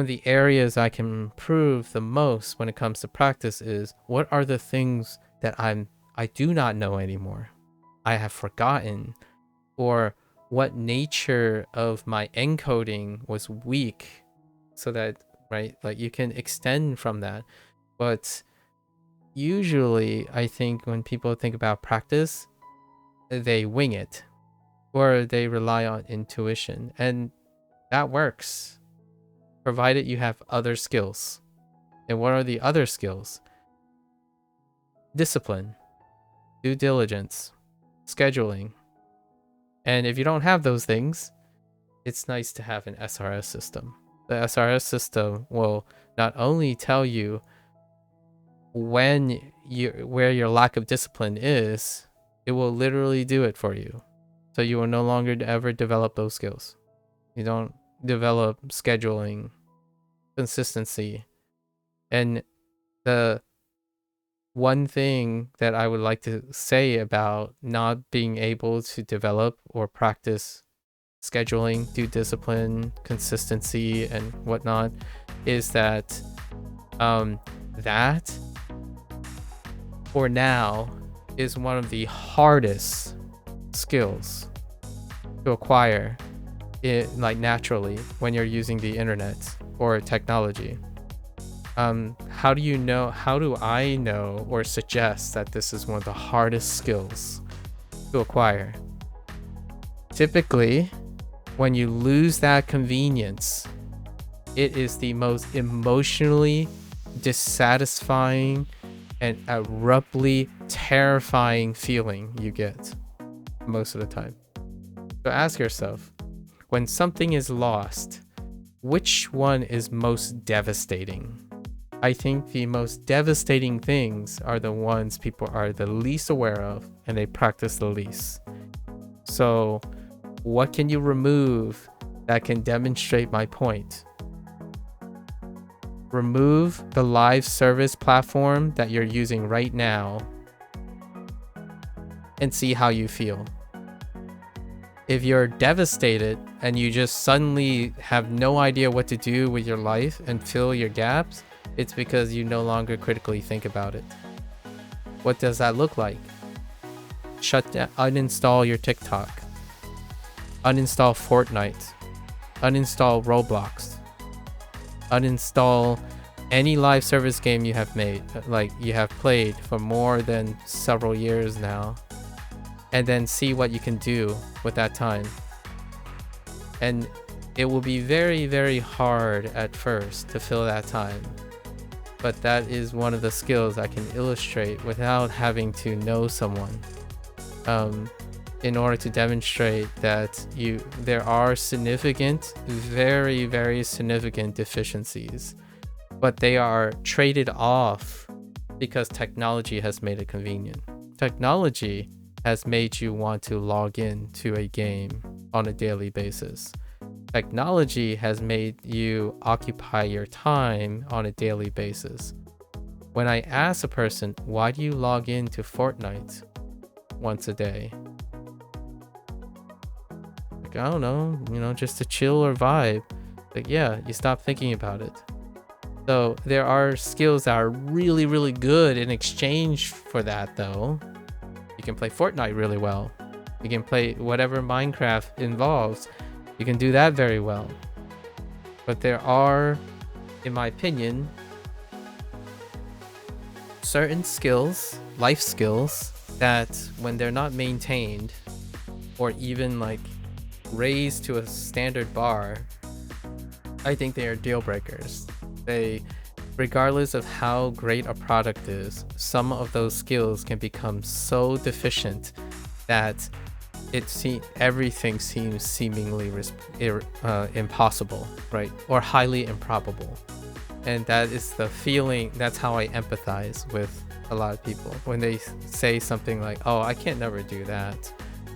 of the areas I can improve the most when it comes to practice is, what are the things that I do not know anymore? I have forgotten, or what nature of my encoding was weak, so that, right, like you can extend from that. But usually I think when people think about practice, they wing it, or they rely on intuition, and that works, provided you have other skills. And what are the other skills? Discipline, due diligence, scheduling. And if you don't have those things, it's nice to have an SRS system. The SRS system will not only tell you where your lack of discipline is, it will literally do it for you. So you will no longer ever develop those skills. You don't develop scheduling, consistency. And the one thing that I would like to say about not being able to develop or practice scheduling, due discipline, consistency, and whatnot is that that for now is one of the hardest skills to acquire like naturally when you're using the internet or technology. How do I know or suggest that this is one of the hardest skills? to acquire. Typically, when you lose that convenience, it is the most emotionally dissatisfying and abruptly terrifying feeling you get most of the time. So ask yourself, when something is lost, which one is most devastating? I think the most devastating things are the ones people are the least aware of and they practice the least. So what can you remove that can demonstrate my point? Remove the live service platform that you're using right now and see how you feel. If you're devastated and you just suddenly have no idea what to do with your life and fill your gaps, it's because you no longer critically think about it. What does that look like? Shut down, uninstall your TikTok, uninstall Fortnite, uninstall Roblox, uninstall any live service game you have made, like you have played for more than several years now, and then see what you can do with that time. And it will be very, very hard at first to fill that time. But that is one of the skills I can illustrate without having to know someone, in order to demonstrate that there are significant, very, very significant deficiencies, but they are traded off because technology has made it convenient. Technology has made you want to log in to a game on a daily basis. Technology has made you occupy your time on a daily basis. When I ask a person, why do you log into Fortnite once a day? Like, I don't know, just to chill or vibe. Like, yeah, you stop thinking about it. So there are skills that are really, really good in exchange for that, though. You can play Fortnite really well. You can play whatever Minecraft involves. You can do that very well. But there are, in my opinion, certain skills, life skills, that when they're not maintained or even like raised to a standard bar, I think they are deal breakers. Regardless of how great a product is, some of those skills can become so deficient that everything seems seemingly impossible, right? Or highly improbable. And that is the feeling, that's how I empathize with a lot of people when they say something like, oh, I can't never do that.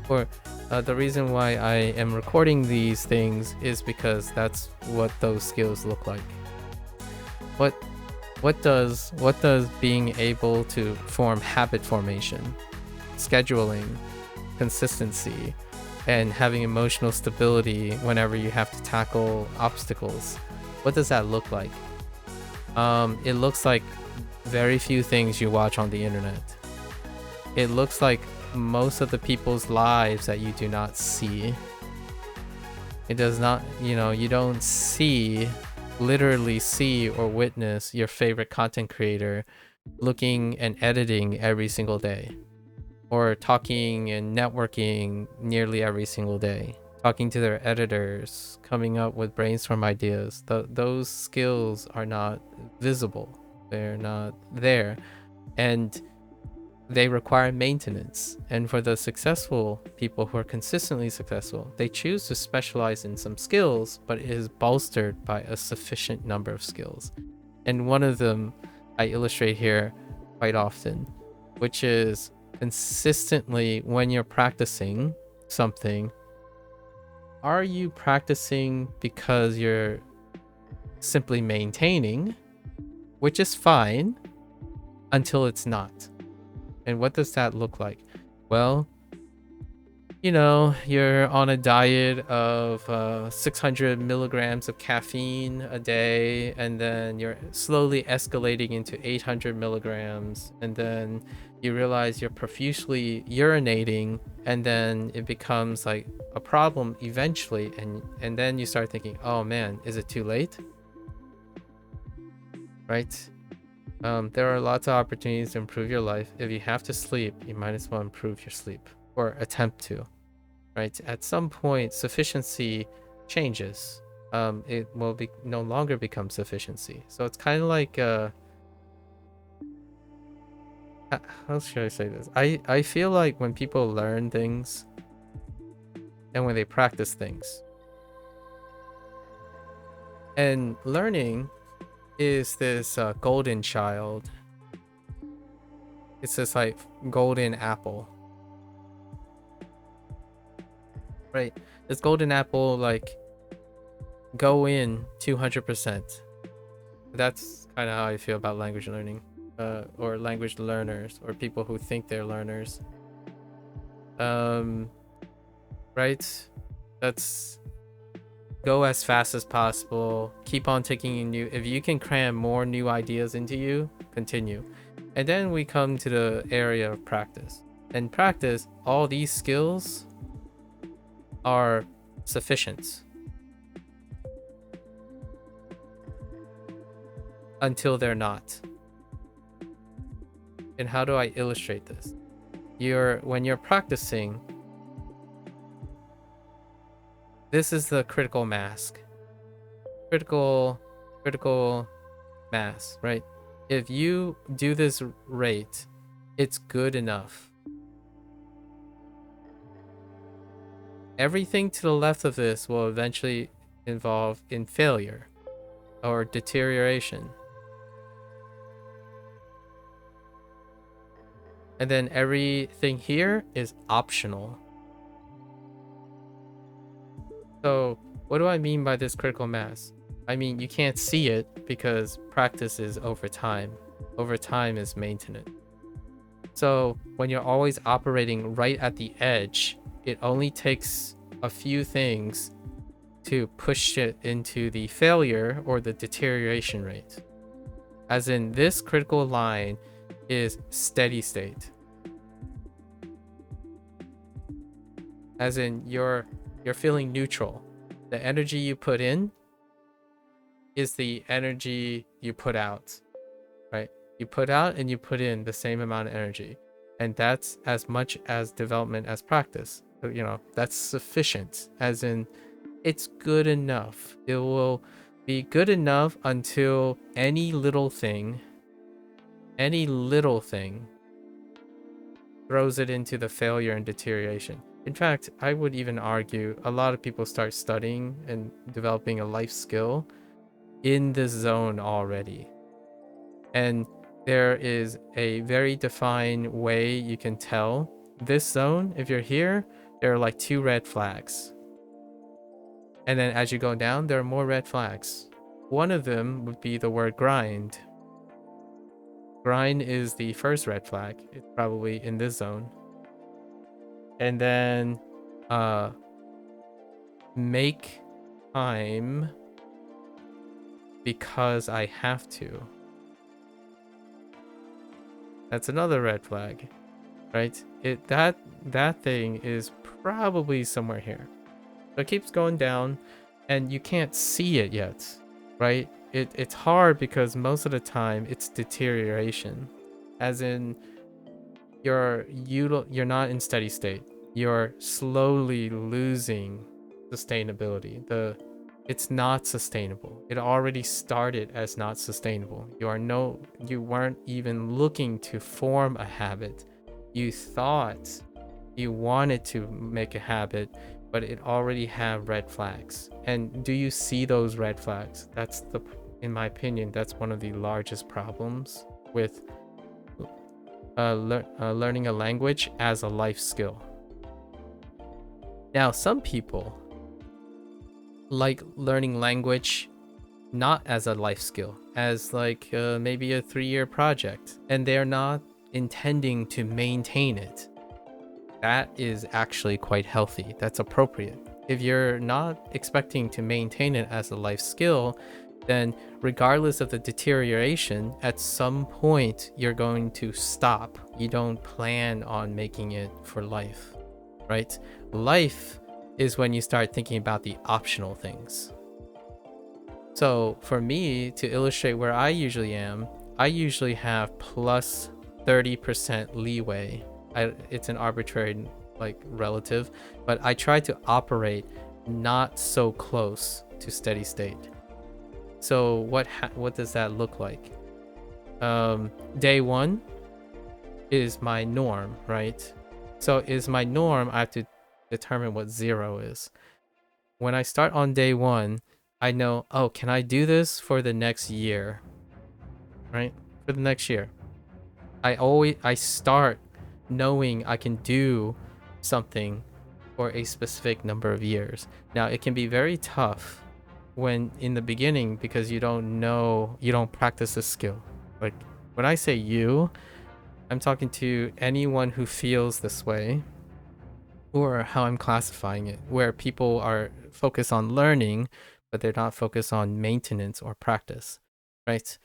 Or the reason why I am recording these things is because that's what those skills look like. What does being able to form habit formation, scheduling, consistency, and having emotional stability whenever you have to tackle obstacles, what does that look like? It looks like very few things you watch on the internet. It looks like most of the people's lives that you do not see. It does not, you don't literally see or witness your favorite content creator looking and editing every single day, or talking and networking nearly every single day, talking to their editors, coming up with brainstorm ideas. Those skills are not visible. They're not there, and they require maintenance. And for the successful people who are consistently successful, they choose to specialize in some skills, but it is bolstered by a sufficient number of skills. And one of them I illustrate here quite often, which is consistently when you're practicing something, are you practicing because you're simply maintaining, which is fine until it's not. And what does that look like? Well, you're on a diet of 600 milligrams of caffeine a day, and then you're slowly escalating into 800 milligrams, and then you realize you're profusely urinating, and then it becomes like a problem eventually, and then you start thinking, oh man, is it too late? Right? There are lots of opportunities to improve your life. If you have to sleep, you might as well improve your sleep. or attempt to, right? At some point, sufficiency changes. It will no longer become sufficiency. So it's kind of like how should I say this? I feel like when people learn things and when they practice things, and learning is this golden child. It's this like golden apple, right? This golden apple, like, go in 200%. That's kind of how I feel about language learning, or language learners, or people who think they're learners. Right? That's go as fast as possible. Keep on taking in new. If you can cram more new ideas into you, continue. And then we come to the area of practice. And practice, all these skills are sufficient until they're not. And how do I illustrate this? When you're practicing, this is the critical mass. Critical mass, right? If you do this rate, it's good enough. Everything to the left of this will eventually involve in failure or deterioration. And then everything here is optional. So what do I mean by this critical mass? I mean, you can't see it because practice is over time. Over time is maintenance. So when you're always operating right at the edge, it only takes a few things to push it into the failure or the deterioration rate. As in, this critical line is steady state. As in, you're feeling neutral. The energy you put in is the energy you put out, right? You put out and you put in the same amount of energy. And that's as much as development as practice. You know, that's sufficient, as in it's good enough. It will be good enough until any little thing throws it into the failure and deterioration. In fact, I would even argue a lot of people start studying and developing a life skill in this zone already. And there is a very defined way you can tell this zone. If you're here, there are like 2 red flags. And then as you go down, there are more red flags. One of them would be the word grind. Grind is the first red flag. It's probably in this zone. And then make time because I have to. That's another red flag, right? That thing is probably somewhere here. So it keeps going down and you can't see it yet, right? It's hard because most of the time it's deterioration, as in you're not in steady state. You're slowly losing sustainability. It's not sustainable. It already started as not sustainable. You weren't even looking to form a habit. You thought you wanted to make a habit, but it already had red flags. And do you see those red flags? In my opinion, that's one of the largest problems with learning a language as a life skill. Now, some people like learning language not as a life skill, as like maybe a 3-year project, and they're not intending to maintain it. That is actually quite healthy. That's appropriate. If you're not expecting to maintain it as a life skill, then regardless of the deterioration, at some point you're going to stop. You don't plan on making it for life, right? Life is when you start thinking about the optional things. So for me, to illustrate where I usually am, I usually have plus 30% leeway. It's an arbitrary like relative, but I try to operate not so close to steady state. So what does that look like? Day 1 is my norm, right? So is my norm, I have to determine what 0 is. When I start on day 1, I know, oh, can I do this for the next year? Right? For the next year. I start knowing I can do something for a specific number of years. Now, it can be very tough when in the beginning because you don't practice the skill. Like when I say you, I'm talking to anyone who feels this way, or how I'm classifying it, where people are focused on learning, but they're not focused on maintenance or practice, right?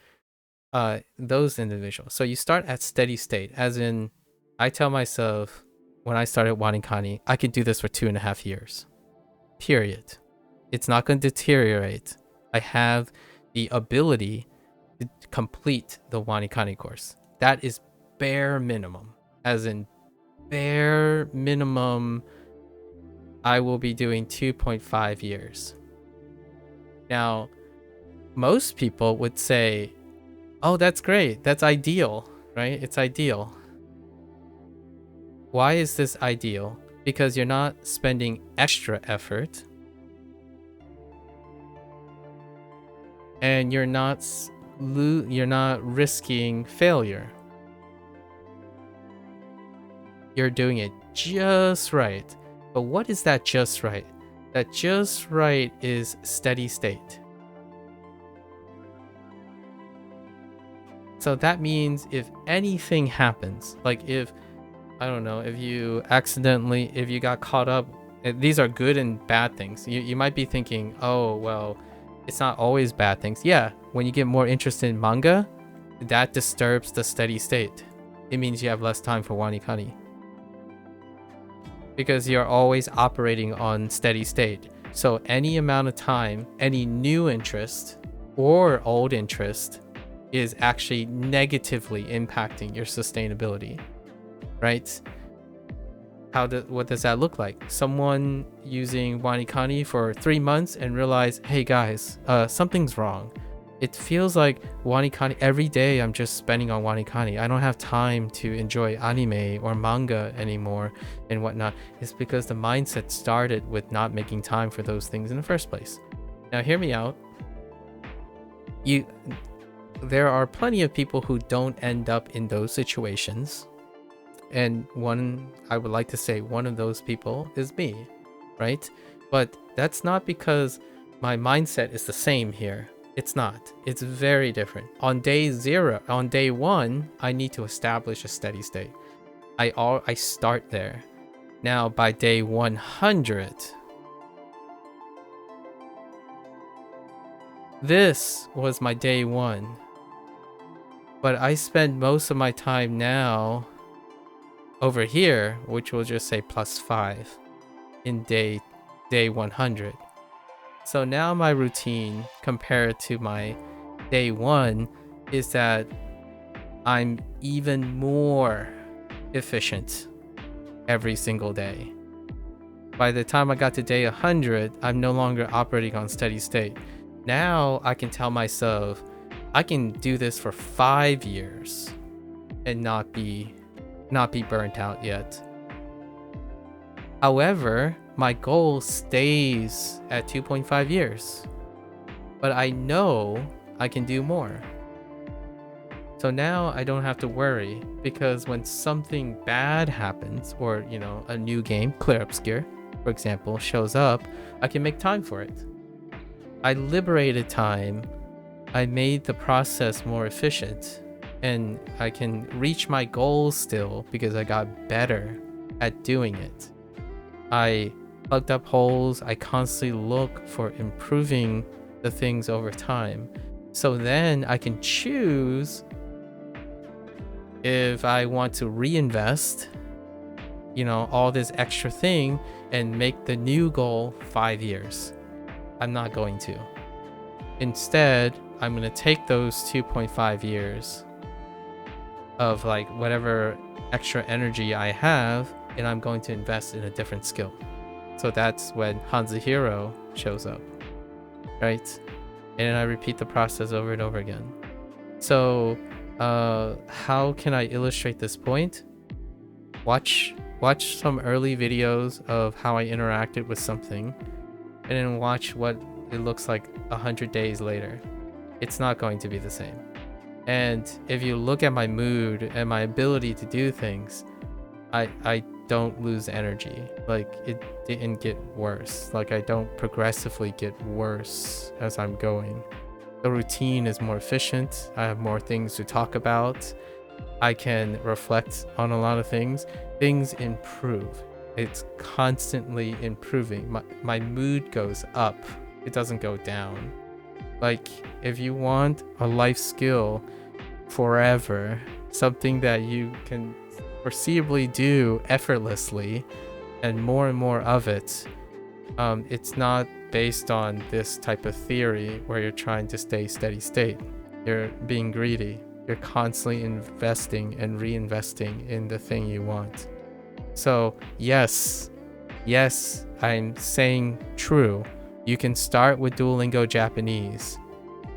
Those individuals. So you start at steady state, as in, I tell myself when I started WaniKani, I could do this for 2.5 years. Period. It's not going to deteriorate. I have the ability to complete the WaniKani course. That is bare minimum. As in, bare minimum, I will be doing 2.5 years. Now, most people would say, oh, that's great. That's ideal, right? It's ideal. Why is this ideal? Because you're not spending extra effort, and you're not risking failure. You're doing it just right. But what is that just right? That just right is steady state. So that means if anything happens, like if, I don't know, if you got caught up, these are good and bad things. You might be thinking, oh, well, it's not always bad things. Yeah, when you get more interested in manga, that disturbs the steady state. It means you have less time for WaniKani. Because you're always operating on steady state. So any amount of time, any new interest or old interest is actually negatively impacting your sustainability, right? What does that look like? Someone using WaniKani for 3 months and realize, hey guys, something's wrong. It feels like WaniKani, every day I'm just spending on WaniKani. I don't have time to enjoy anime or manga anymore and whatnot. It's because the mindset started with not making time for those things in the first place. Now hear me out. There are plenty of people who don't end up in those situations. And I would like to say one of those people is me, right? But that's not because my mindset is the same here. It's not. It's very different. On day 1, I need to establish a steady state. I start there. Now by day 100, this was my day 1. But I spend most of my time now over here, which will just say +5 in day 100. So now my routine compared to my day 1 is that I'm even more efficient every single day. By the time I got to day 100, I'm no longer operating on steady state. Now I can tell myself I can do this for 5 years and not be burnt out yet. However, my goal stays at 2.5 years, but I know I can do more. So now I don't have to worry, because when something bad happens, or a new game, Clear Obscure, for example, shows up, I can make time for it. I liberated time. I made the process more efficient, and I can reach my goals still because I got better at doing it. I plugged up holes. I constantly look for improving the things over time. So then I can choose if I want to reinvest, all this extra thing and make the new goal 5 years. I'm not going to. Instead, I'm going to take those 2.5 years of whatever extra energy I have and I'm going to invest in a different skill. So that's when Hanzuhiro shows up, right? And then I repeat the process over and over again. So how can I illustrate this point? Watch some early videos of how I interacted with something, and then watch what it looks like 100 days later. It's not going to be the same. And if you look at my mood and my ability to do things, I don't lose energy. Like, it didn't get worse. Like, I don't progressively get worse as I'm going. The routine is more efficient. I have more things to talk about. I can reflect on a lot of things. Things improve. It's constantly improving. My mood goes up. It doesn't go down. Like, if you want a life skill forever, something that you can foreseeably do effortlessly, and more of it, it's not based on this type of theory where you're trying to stay steady state. You're being greedy. You're constantly investing and reinvesting in the thing you want. So yes, I'm saying true. You can start with Duolingo Japanese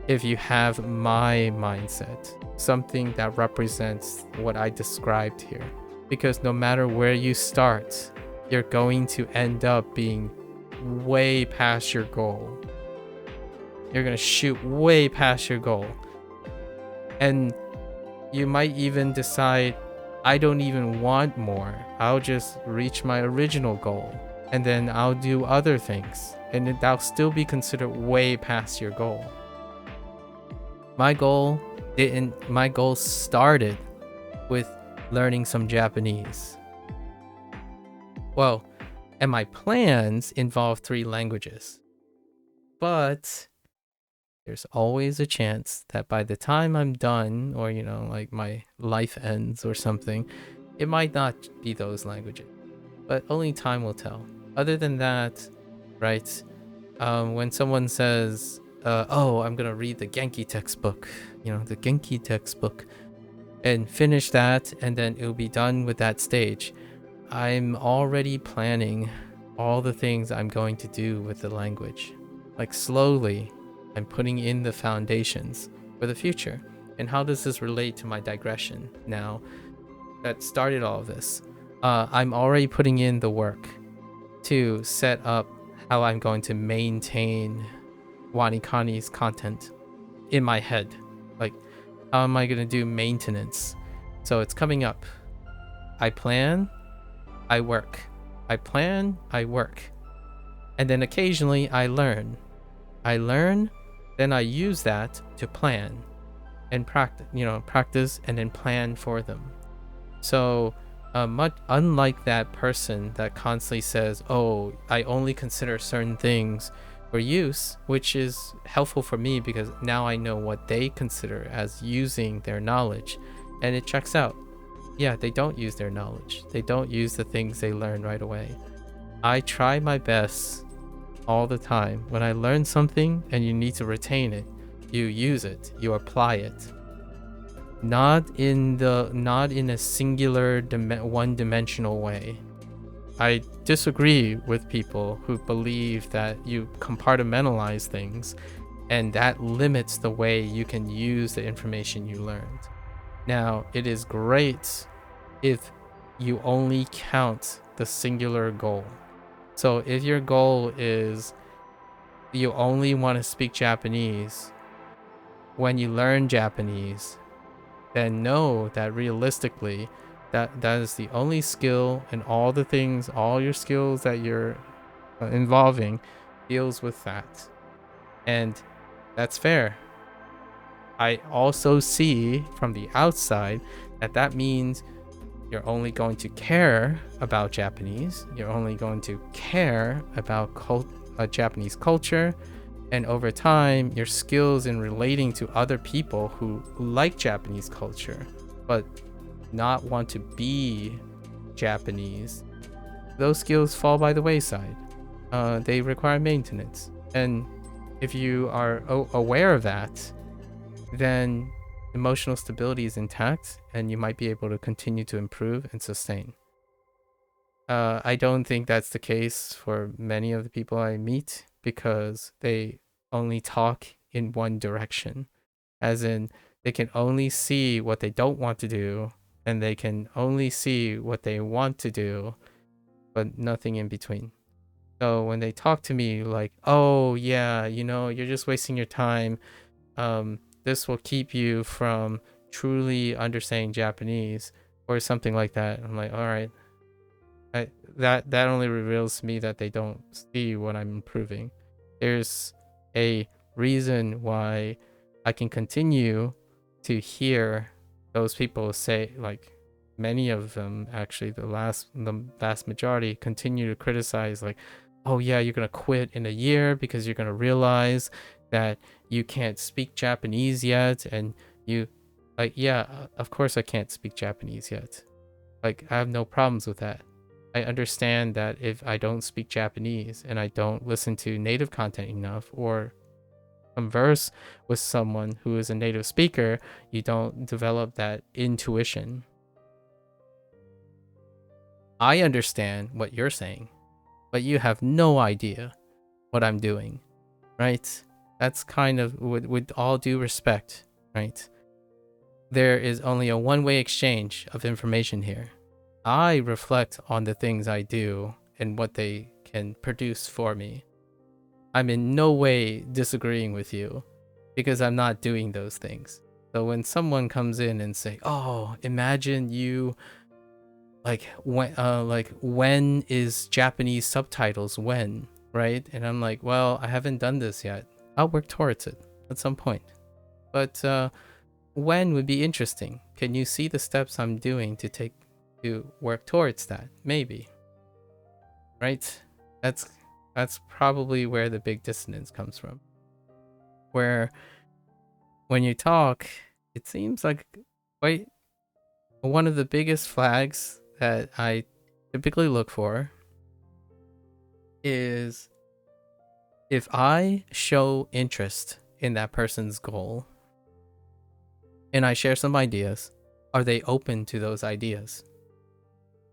if you have my mindset, something that represents what I described here. Because no matter where you start, you're going to end up being way past your goal. You're going to shoot way past your goal. And you might even decide, I don't even want more. I'll just reach my original goal, and then I'll do other things, and that'll still be considered way past your goal. My goal started with learning some Japanese. Well, and my plans involve 3 languages. But there's always a chance that by the time I'm done, or like my life ends or something, it might not be those languages. But only time will tell. Other than that, right? When someone says, "Oh, I'm gonna read the Genki textbook," and finish that, and then it'll be done with that stage. I'm already planning all the things I'm going to do with the language. Like, slowly, I'm putting in the foundations for the future. And how does this relate to my digression now that started all of this? I'm already putting in the work to set up how I'm going to maintain WaniKani's content in my head. Like, how am I going to do maintenance? So it's coming up. I plan, I work. I plan, I work. And then occasionally I learn. Then I use that to plan and practice and then plan for them. So much unlike that person that constantly says, "Oh, I only consider certain things for use," which is helpful for me because now I know what they consider as using their knowledge, and it checks out. Yeah, they don't use their knowledge. They don't use the things they learn right away. I try my best all the time. When I learn something and you need to retain it, you use it, you apply it. Not in a singular one-dimensional way. I disagree with people who believe that you compartmentalize things and that limits the way you can use the information you learned. Now, it is great if you only count the singular goal. So if your goal is you only want to speak Japanese, when you learn Japanese, then know that realistically, that is the only skill, and all your skills that you're involving deals with that. And that's fair. I also see from the outside that means you're only going to care about Japanese. You're only going to care about Japanese culture. And over time, your skills in relating to other people who like Japanese culture, but not want to be Japanese, those skills fall by the wayside. They require maintenance. And if you are aware of that, then emotional stability is intact, and you might be able to continue to improve and sustain. I don't think that's the case for many of the people I meet because they only talk in one direction. As in, they can only see what they don't want to do, and they can only see what they want to do, but nothing in between. So when they talk to me like, oh, yeah, you're just wasting your time. This will keep you from truly understanding Japanese or something like that. I'm like, all right. That only reveals to me that they don't see what I'm improving. There's a reason why I can continue to hear those people say, like many of them actually, the vast majority continue to criticize, like, oh yeah, you're gonna quit in a year because you're gonna realize that you can't speak Japanese yet, and you like, yeah, of course I can't speak Japanese yet. Like, I have no problems with that. I understand that if I don't speak Japanese and I don't listen to native content enough or converse with someone who is a native speaker, you don't develop that intuition. I understand what you're saying, but you have no idea what I'm doing, right? That's kind of, with all due respect, right? There is only a one-way exchange of information here. I reflect on the things I do and what they can produce for me. I'm in no way disagreeing with you because I'm not doing those things. So when someone comes in and say, "Oh, imagine you when is Japanese subtitles when?" right? And I'm like, "Well, I haven't done this yet. I'll work towards it at some point." But when would be interesting. Can you see the steps I'm doing to work towards that? Maybe. Right? That's probably where the big dissonance comes from. Where when you talk, it seems like quite one of the biggest flags that I typically look for is if I show interest in that person's goal and I share some ideas, are they open to those ideas?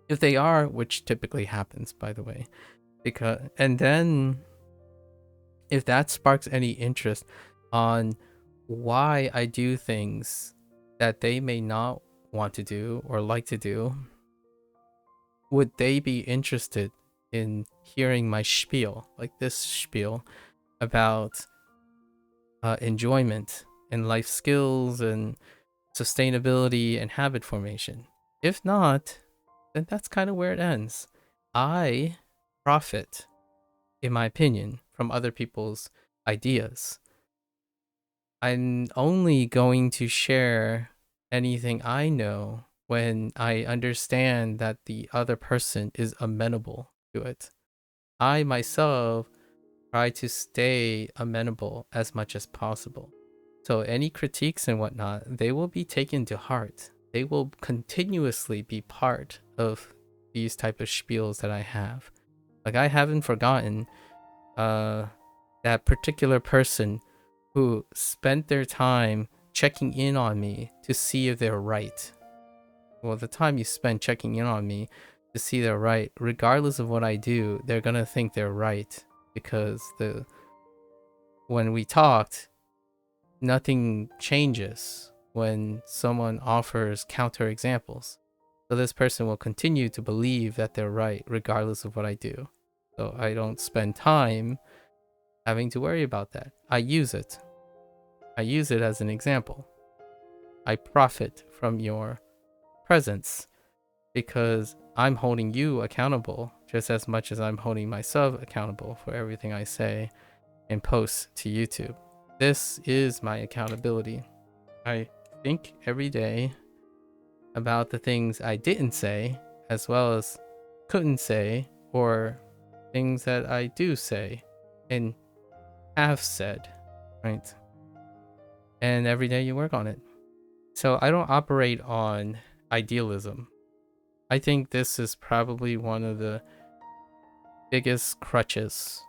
If they are, which typically happens, by the way, and then if that sparks any interest on why I do things that they may not want to do or like to do, would they be interested in hearing my spiel, like this spiel about enjoyment and life skills and sustainability and habit formation? If not, then that's kind of where it ends. I profit, in my opinion, from other people's ideas. I'm only going to share anything I know when I understand that the other person is amenable to it. I myself try to stay amenable as much as possible. So any critiques and whatnot, they will be taken to heart. They will continuously be part of these type of spiels that I have. Like, I haven't forgotten that particular person who spent their time checking in on me to see if they're right. Well, the time you spend checking in on me to see they're right, regardless of what I do, they're gonna think they're right because when we talked, nothing changes when someone offers counter examples. So this person will continue to believe that they're right regardless of what I do. So I don't spend time having to worry about that. I use it. I use it as an example. I profit from your presence because I'm holding you accountable just as much as I'm holding myself accountable for everything I say and post to YouTube. This is my accountability. I think every day about the things I didn't say, as well as couldn't say, or things that I do say and have said, right? And every day you work on it. So I don't operate on idealism. I think this is probably one of the biggest crutches.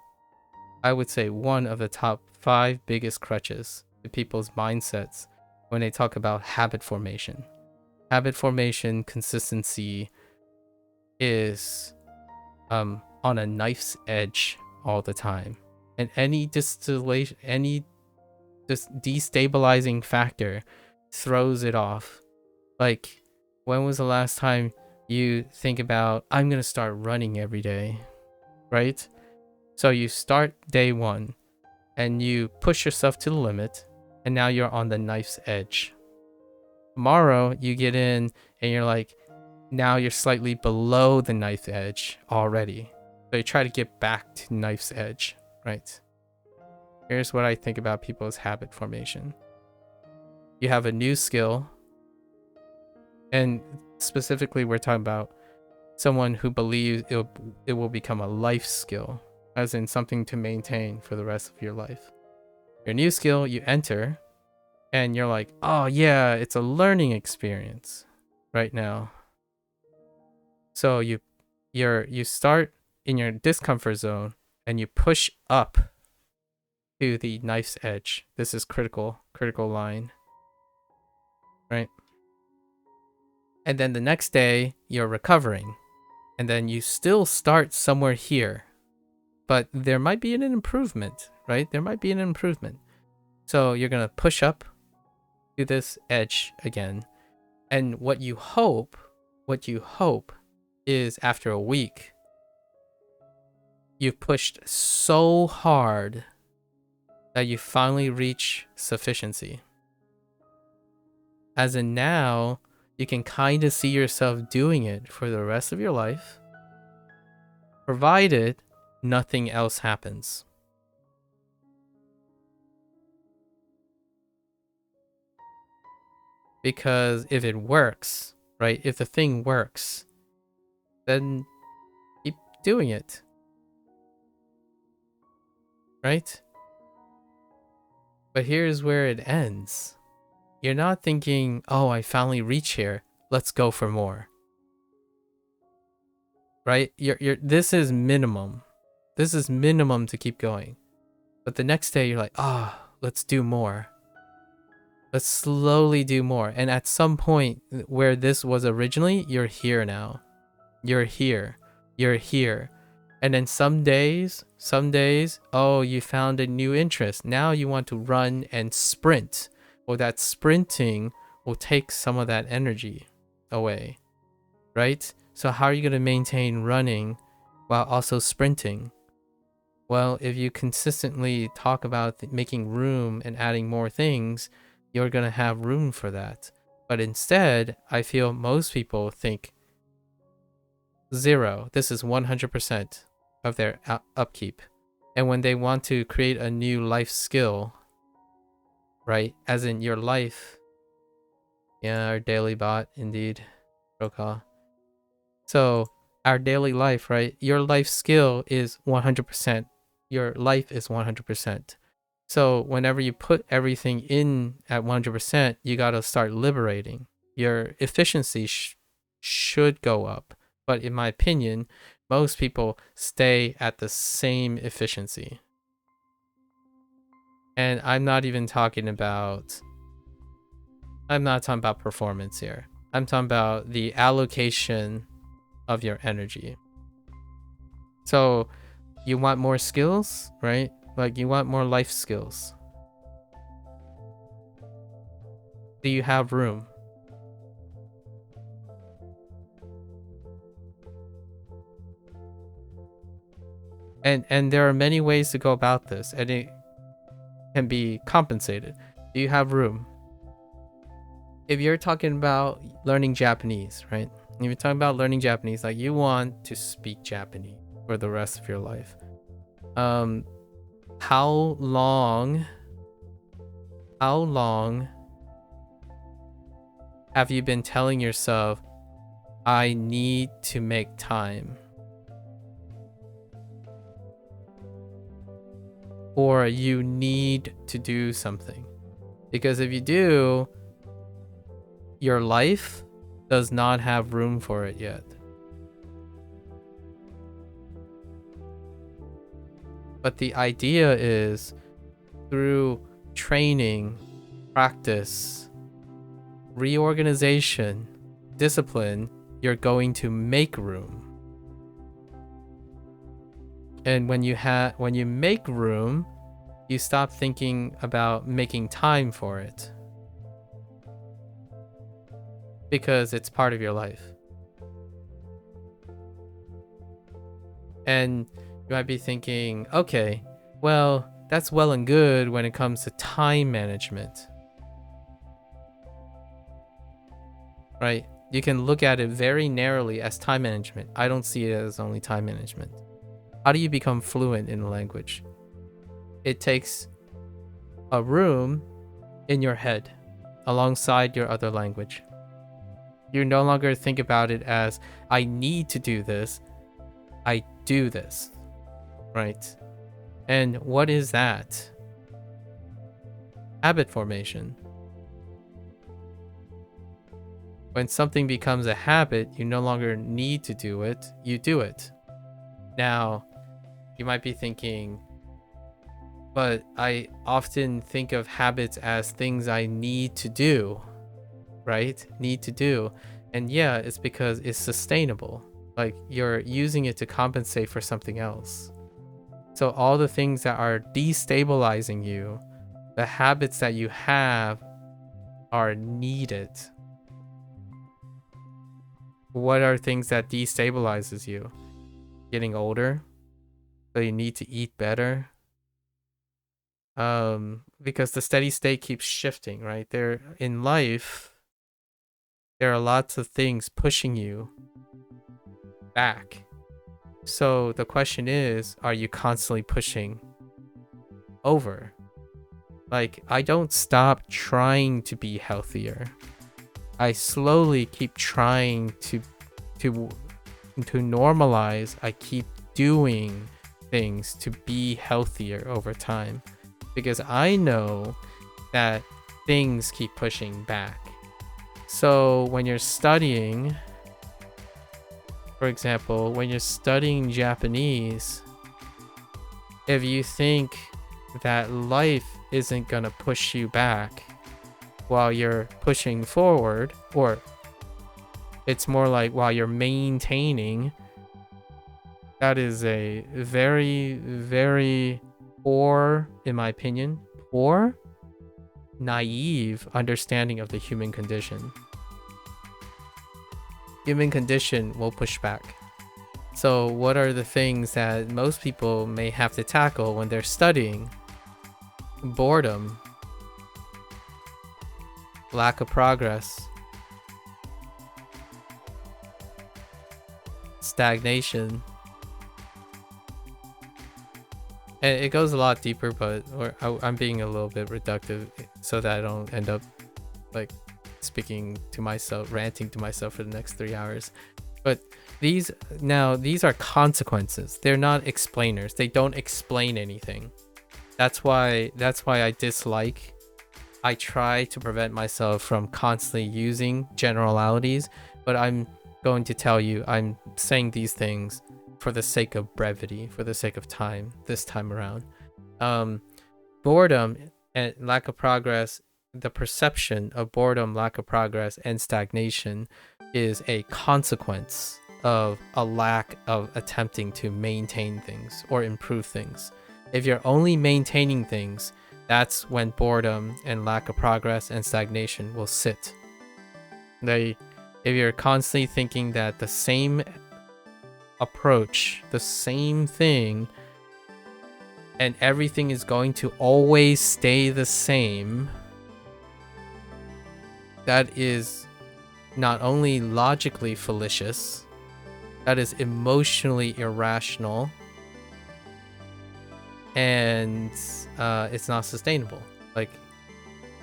I would say one of the top 5 biggest crutches to people's mindsets when they talk about habit formation. Habit formation, consistency is on a knife's edge all the time, and any destabilizing factor throws it off. Like, when was the last time you think about, I'm gonna start running every day, right? So you start day one and you push yourself to the limit, and now you're on the knife's edge. Tomorrow you get in and you're like, now you're slightly below the knife edge already. So you try to get back to knife's edge, right? Here's what I think about people's habit formation. You have a new skill, and specifically we're talking about someone who believes it will become a life skill, as in something to maintain for the rest of your life. Your new skill, you enter, and you're like, oh yeah, it's a learning experience right now. So you start in your discomfort zone and you push up to the knife's edge. This is critical line, right? And then the next day you're recovering, and then you still start somewhere here, but there might be an improvement, right? There might be an improvement. So you're gonna push up to this edge again, and what you hope is after a week you've pushed so hard that you finally reach sufficiency. As in, now you can kind of see yourself doing it for the rest of your life, provided nothing else happens. Because if it works, right? If the thing works, then keep doing it. Right? But here's where it ends. You're not thinking, oh, I finally reach here, let's go for more. Right? This is minimum. This is minimum to keep going. But the next day you're like, let's do more. Let's slowly do more. And at some point where this was originally, you're here now. You're here. You're here. And then some days, oh, you found a new interest. Now you want to run and sprint. Well, that sprinting will take some of that energy away, right? So how are you going to maintain running while also sprinting? Well, if you consistently talk about making room and adding more things, you're going to have room for that. But instead, I feel most people think 0. This is 100% of their upkeep. And when they want to create a new life skill, right? As in your life. Yeah, our daily bot, indeed. Roka. So, our daily life, right? Your life skill is 100%. Your life is 100%. So, whenever you put everything in at 100%, you got to start liberating. Your efficiency should go up. But in my opinion, most people stay at the same efficiency. And I'm not talking about performance here. I'm talking about the allocation of your energy. So you want more skills, right? Like, you want more life skills. Do you have room? And there are many ways to go about this, and it can be compensated. Do you have room? If you're talking about learning Japanese, right? If you're talking about learning Japanese, like, you want to speak Japanese for the rest of your life. How long have you been telling yourself, I need to make time? Or you need to do something? Because if you do, your life does not have room for it yet. But the idea is, through training, practice, reorganization, discipline, you're going to make room. And when you make room, you stop thinking about making time for it. Because it's part of your life. And you might be thinking, okay, well, that's well and good when it comes to time management. Right? You can look at it very narrowly as time management. I don't see it as only time management. How do you become fluent in a language? It takes a room in your head alongside your other language. You no longer think about it as, I need to do this. I do this. Right? And what is that? Habit formation. When something becomes a habit, you no longer need to do it, you do it. Now, you might be thinking, but I often think of habits as things I need to do, right? Need to do. And yeah, it's because it's sustainable. Like you're using it to compensate for something else. So all the things that are destabilizing you, the habits that you have are needed. What are things that destabilizes you? Getting older, so you need to eat better. Because the steady state keeps shifting, right? There in life, there are lots of things pushing you back. So the question is, are you constantly pushing over? Like, I don't stop trying to be healthier. I slowly keep trying to normalize. I keep doing things to be healthier over time, because I know that things keep pushing back. So when you're studying, for example, when you're studying Japanese, if you think that life isn't gonna push you back while you're pushing forward, or it's more like while you're maintaining, that is a very, very poor, in my opinion, poor, naive understanding of the human condition. Human condition will push back. So what are the things that most people may have to tackle when they're studying? Boredom, lack of progress, stagnation. And it goes a lot deeper, but I'm being a little bit reductive so that I don't end up like speaking to myself, ranting to myself for the next 3 hours. But these are consequences. They're not explainers. They don't explain anything. That's why I try to prevent myself from constantly using generalities, but I'm going to tell you, I'm saying these things for the sake of brevity, for the sake of time, this time around. Boredom and lack of progress, the perception of boredom, lack of progress, and stagnation is a consequence of a lack of attempting to maintain things or improve things. If you're only maintaining things, that's when boredom and lack of progress and stagnation will sit. If you're constantly thinking that the same approach, the same thing, and everything is going to always stay the same, that is not only logically fallacious, that is emotionally irrational, and it's not sustainable. Like,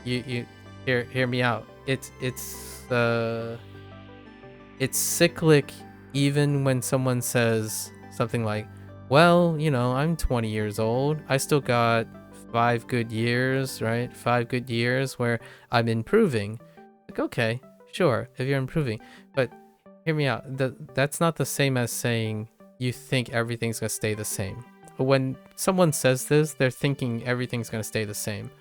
you hear me out. It's cyclic. Even when someone says something like, well, I'm 20 years old, I still got 5 good years, right? 5 good years where I'm improving. Like, okay, sure, if you're improving, but hear me out. That's not the same as saying you think everything's gonna stay the same. When someone says this, they're thinking everything's gonna stay the same.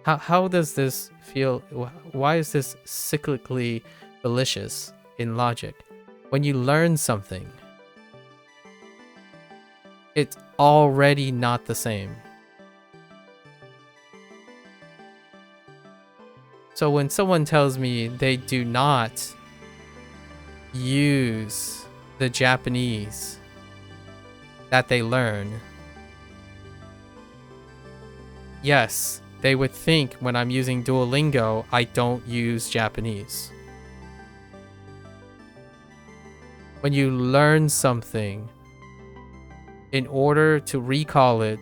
How does this feel? Why is this cyclically malicious in logic? When you learn something, already not the same. So when someone tells me they do not use the Japanese that they learn, yes, they would think when I'm using Duolingo, I don't use Japanese. When you learn something, in order to recall it,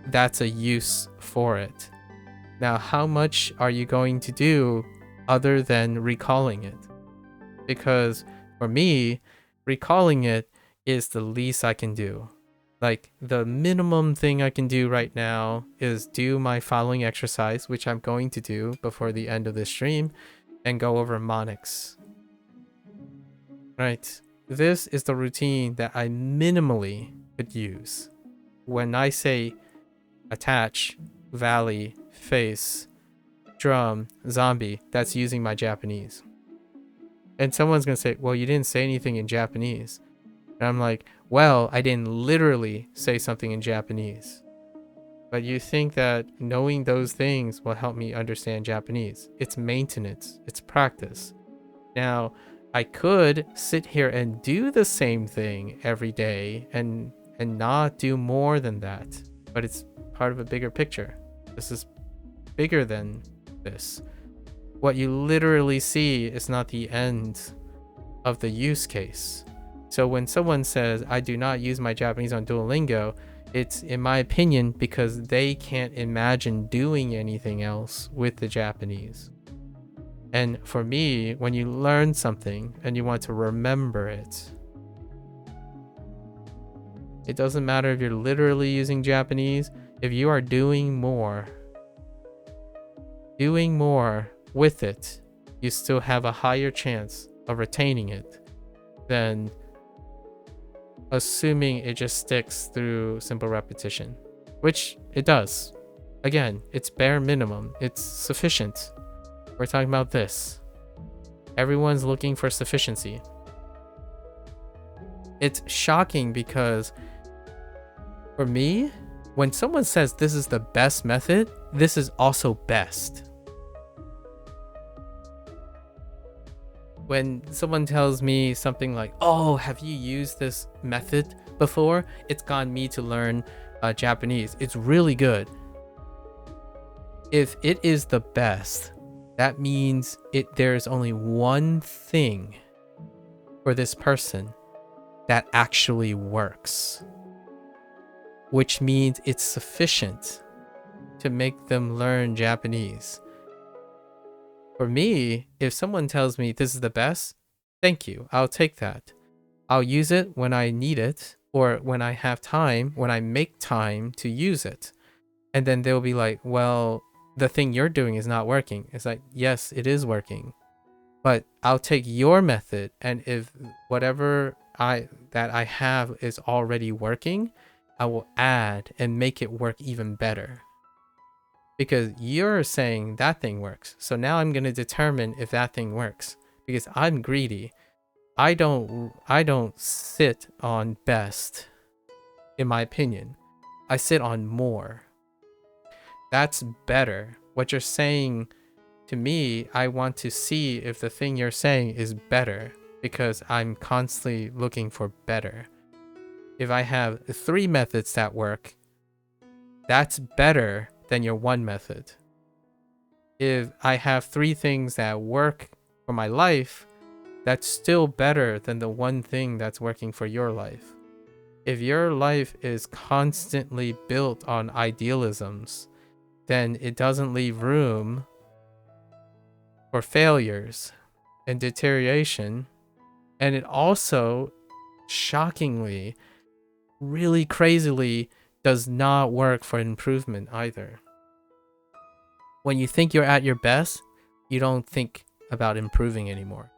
that's a use for it. Now, how much are you going to do other than recalling it? Because for me, recalling it is the least I can do. Like, the minimum thing I can do right now is do my following exercise, which I'm going to do before the end of this stream, and go over mnemonics. Right. This is the routine that I minimally could use. When I say attach, valley, face, drum, zombie, that's using my Japanese. And someone's going to say, well, you didn't say anything in Japanese. And I'm like, well, I didn't literally say something in Japanese. But you think that knowing those things will help me understand Japanese. It's maintenance. It's practice. Now, I could sit here and do the same thing every day and not do more than that. But it's part of a bigger picture. This is bigger than this. What you literally see is not the end of the use case. So when someone says, I do not use my Japanese on Duolingo, it's, in my opinion, because they can't imagine doing anything else with the Japanese. And for me, when you learn something and you want to remember it, it doesn't matter if you're literally using Japanese. If you are doing more with it, you still have a higher chance of retaining it than assuming it just sticks through simple repetition, which it does. Again, it's bare minimum. It's sufficient. We're talking about this. Everyone's looking for sufficiency. It's shocking because for me, when someone says this is the best method, this is also best. When someone tells me something like, oh, have you used this method before? It's gotten me to learn Japanese. It's really good. If it is the best, that means there's only one thing for this person that actually works, which means it's sufficient to make them learn Japanese. For me, if someone tells me this is the best, thank you, I'll take that. I'll use it when I need it, or when I have time, when I make time to use it. And then they'll be like, well, the thing you're doing is not working. It's like, yes, it is working, but I'll take your method, and if whatever I have is already working, I will add and make it work even better. Because you're saying that thing works. So now I'm going to determine if that thing works, because I'm greedy. I don't sit on best, in my opinion. I sit on more. That's better. What you're saying to me, I want to see if the thing you're saying is better, because I'm constantly looking for better. If I have 3 methods that work, that's better than your one method. If I have 3 things that work for my life, that's still better than the one thing that's working for your life. If your life is constantly built on idealisms, then it doesn't leave room for failures and deterioration. And it also, shockingly, really crazily, does not work for improvement either. When you think you're at your best, you don't think about improving anymore.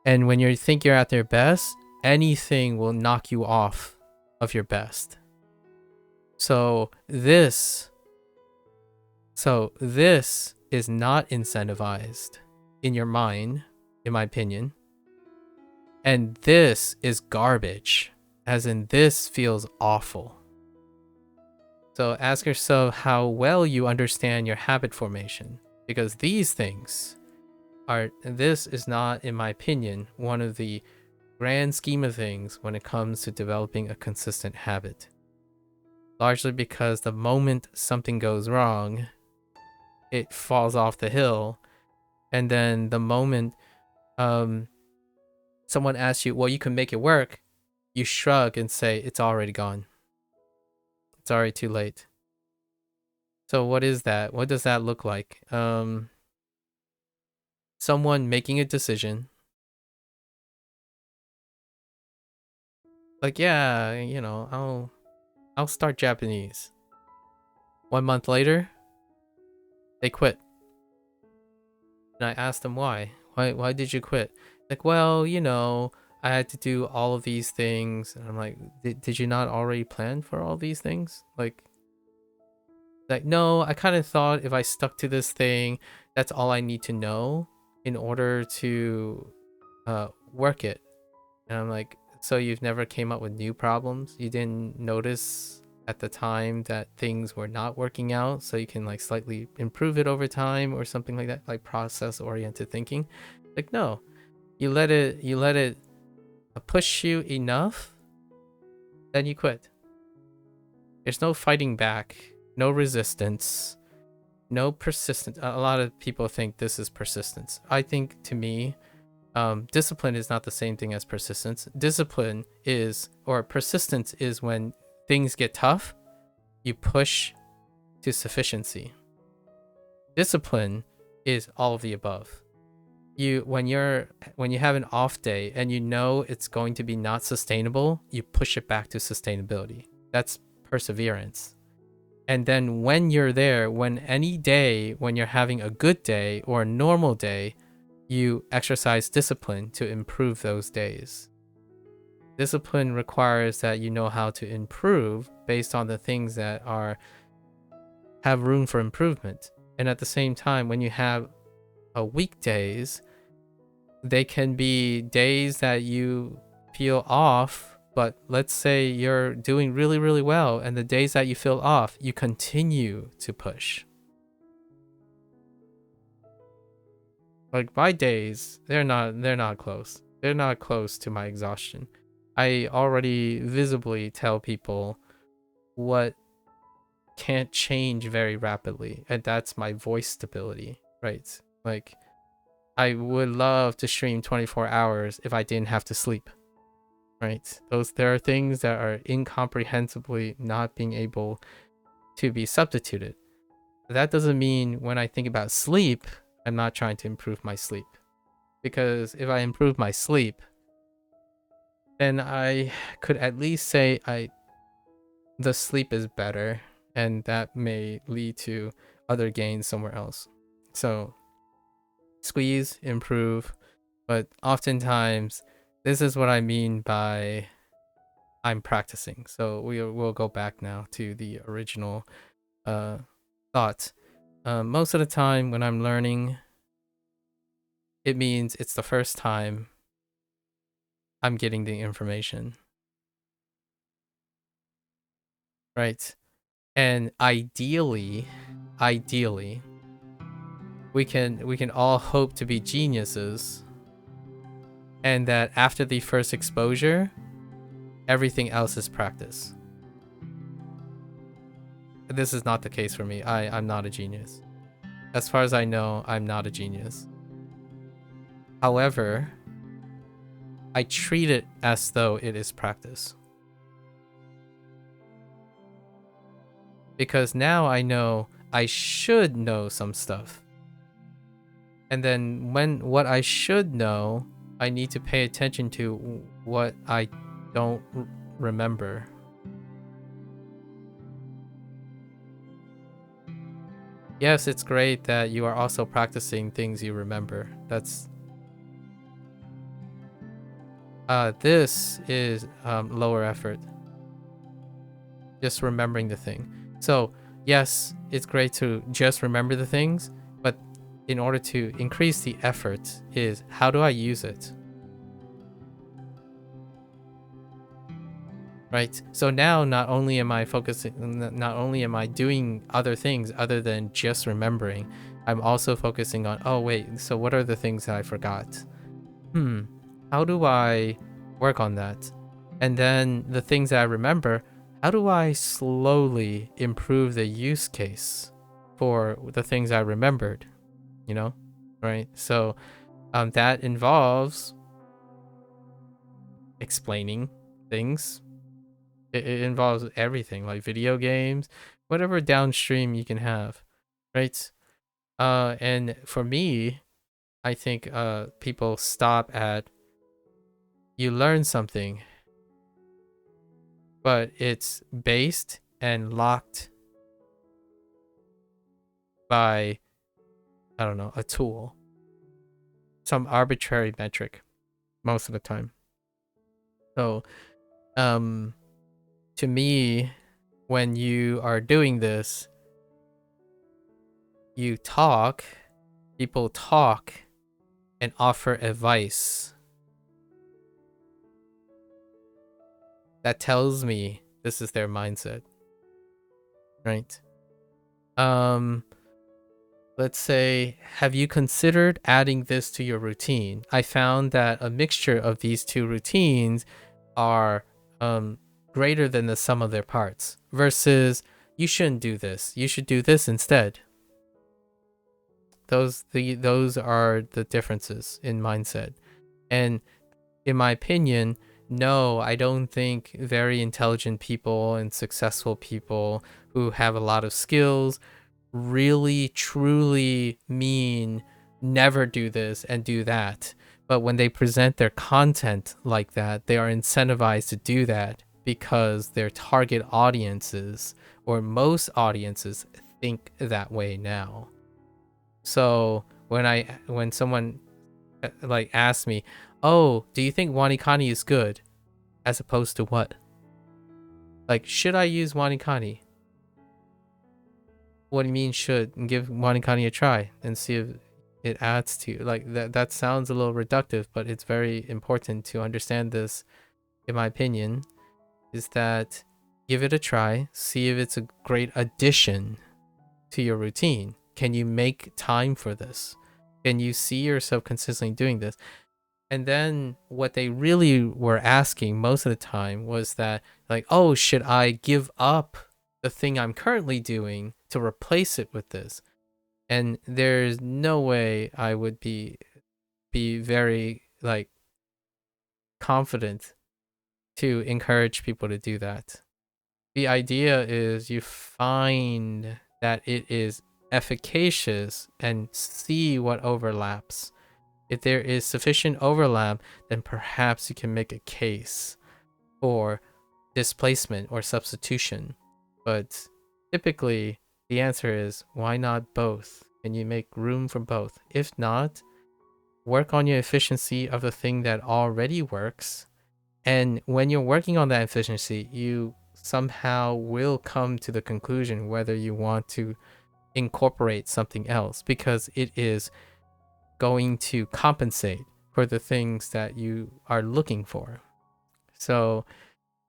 And when you think you're at your best, anything will knock you off of your best. So this is not incentivized in your mind, in my opinion. And this is garbage. as in this feels awful. So ask yourself how well you understand your habit formation, because these things this is not, in my opinion, one of the grand scheme of things when it comes to developing a consistent habit. Largely because the moment something goes wrong, it falls off the hill, and then the moment someone asks you, well, you can make it work, you shrug and say, it's already gone. It's already too late. So what is that? What does that look like? Someone making a decision. Like, yeah, you know, I'll start Japanese. 1 month later, they quit. And I asked them why. Why did you quit? Like, well, you know, I had to do all of these things. And I'm like, did you not already plan for all these things? Like, no, I kind of thought if I stuck to this thing, that's all I need to know in order to work it. And I'm like, so you've never came up with new problems? You didn't notice at the time that things were not working out, so you can like slightly improve it over time or something like that, like process oriented thinking? Like, no, you let it push you enough, then you quit. There's no fighting back, no resistance, no persistence. A lot of people think this is persistence. I think, to me, discipline is not the same thing as persistence. Discipline is, or persistence is, when things get tough, you push to sufficiency. Discipline is all of the above. When you have an off day and you know it's going to be not sustainable, you push it back to sustainability. That's perseverance. And then when you're there, when you're having a good day or a normal day, you exercise discipline to improve those days. Discipline requires that you know how to improve based on the things that have room for improvement. And at the same time, when you have weekdays, they can be days that you feel off, but let's say you're doing really, really well, and the days that you feel off, you continue to push. Like, my days, they're not close. They're not close to my exhaustion. I already visibly tell people what can't change very rapidly, and that's my voice stability, right? Like, I would love to stream 24 hours if I didn't have to sleep, right? There are things that are incomprehensibly not being able to be substituted. That doesn't mean when I think about sleep, I'm not trying to improve my sleep. Because if I improve my sleep, then I could at least say the sleep is better, and that may lead to other gains somewhere else. So squeeze, improve, but oftentimes this is what I mean by I'm practicing. So we'll go back now to the original thought. Most of the time when I'm learning, it means it's the first time I'm getting the information. Right? And ideally, we can all hope to be geniuses, and that after the first exposure, everything else is practice. This is not the case for me. I'm not a genius. As far as I know, I'm not a genius. However, I treat it as though it is practice. Because now I know I should know some stuff. And then what I should know, I need to pay attention to what I don't remember. Yes, it's great that you are also practicing things you remember. This is lower effort. Just remembering the thing. So yes, it's great to just remember the things, but in order to increase the effort is, how do I use it? right? So now not only am I doing other things other than just remembering, I'm also focusing on, oh wait, so what are the things that I forgot? How do I work on that? And then the things that I remember, how do I slowly improve the use case for the things I remembered, right? So that involves explaining things. It involves everything, like video games, whatever downstream you can have, right? And for me, I think people stop at, you learn something, but it's based and locked by, I don't know, a tool, some arbitrary metric most of the time. So, to me, when you are doing this, people talk and offer advice. That tells me this is their mindset, right? Let's say, have you considered adding this to your routine? I found that a mixture of these two routines are greater than the sum of their parts, versus you shouldn't do this, you should do this instead. Those are the differences in mindset. And in my opinion, no, I don't think very intelligent people and successful people who have a lot of skills really truly mean never do this and do that. But when they present their content like that, they are incentivized to do that because their target audiences, or most audiences, think that way now. So when someone like asks me, oh, do you think WaniKani is good? As opposed to what? Like, should I use WaniKani? What do you mean should? And give WaniKani a try and see if it adds to you. Like, that sounds a little reductive, but it's very important to understand this, in my opinion, is that give it a try, see if it's a great addition to your routine. Can you make time for this? Can you see yourself consistently doing this? And then what they really were asking most of the time was that, like, oh, should I give up the thing I'm currently doing to replace it with this? And there's no way I would be very like confident to encourage people to do that. The idea is you find that it is efficacious and see what overlaps. If there is sufficient overlap, then perhaps you can make a case for displacement or substitution. But typically, the answer is, why not both? Can you make room for both? If not, work on your efficiency of the thing that already works. And when you're working on that efficiency, you somehow will come to the conclusion whether you want to incorporate something else, because it is going to compensate for the things that you are looking for. So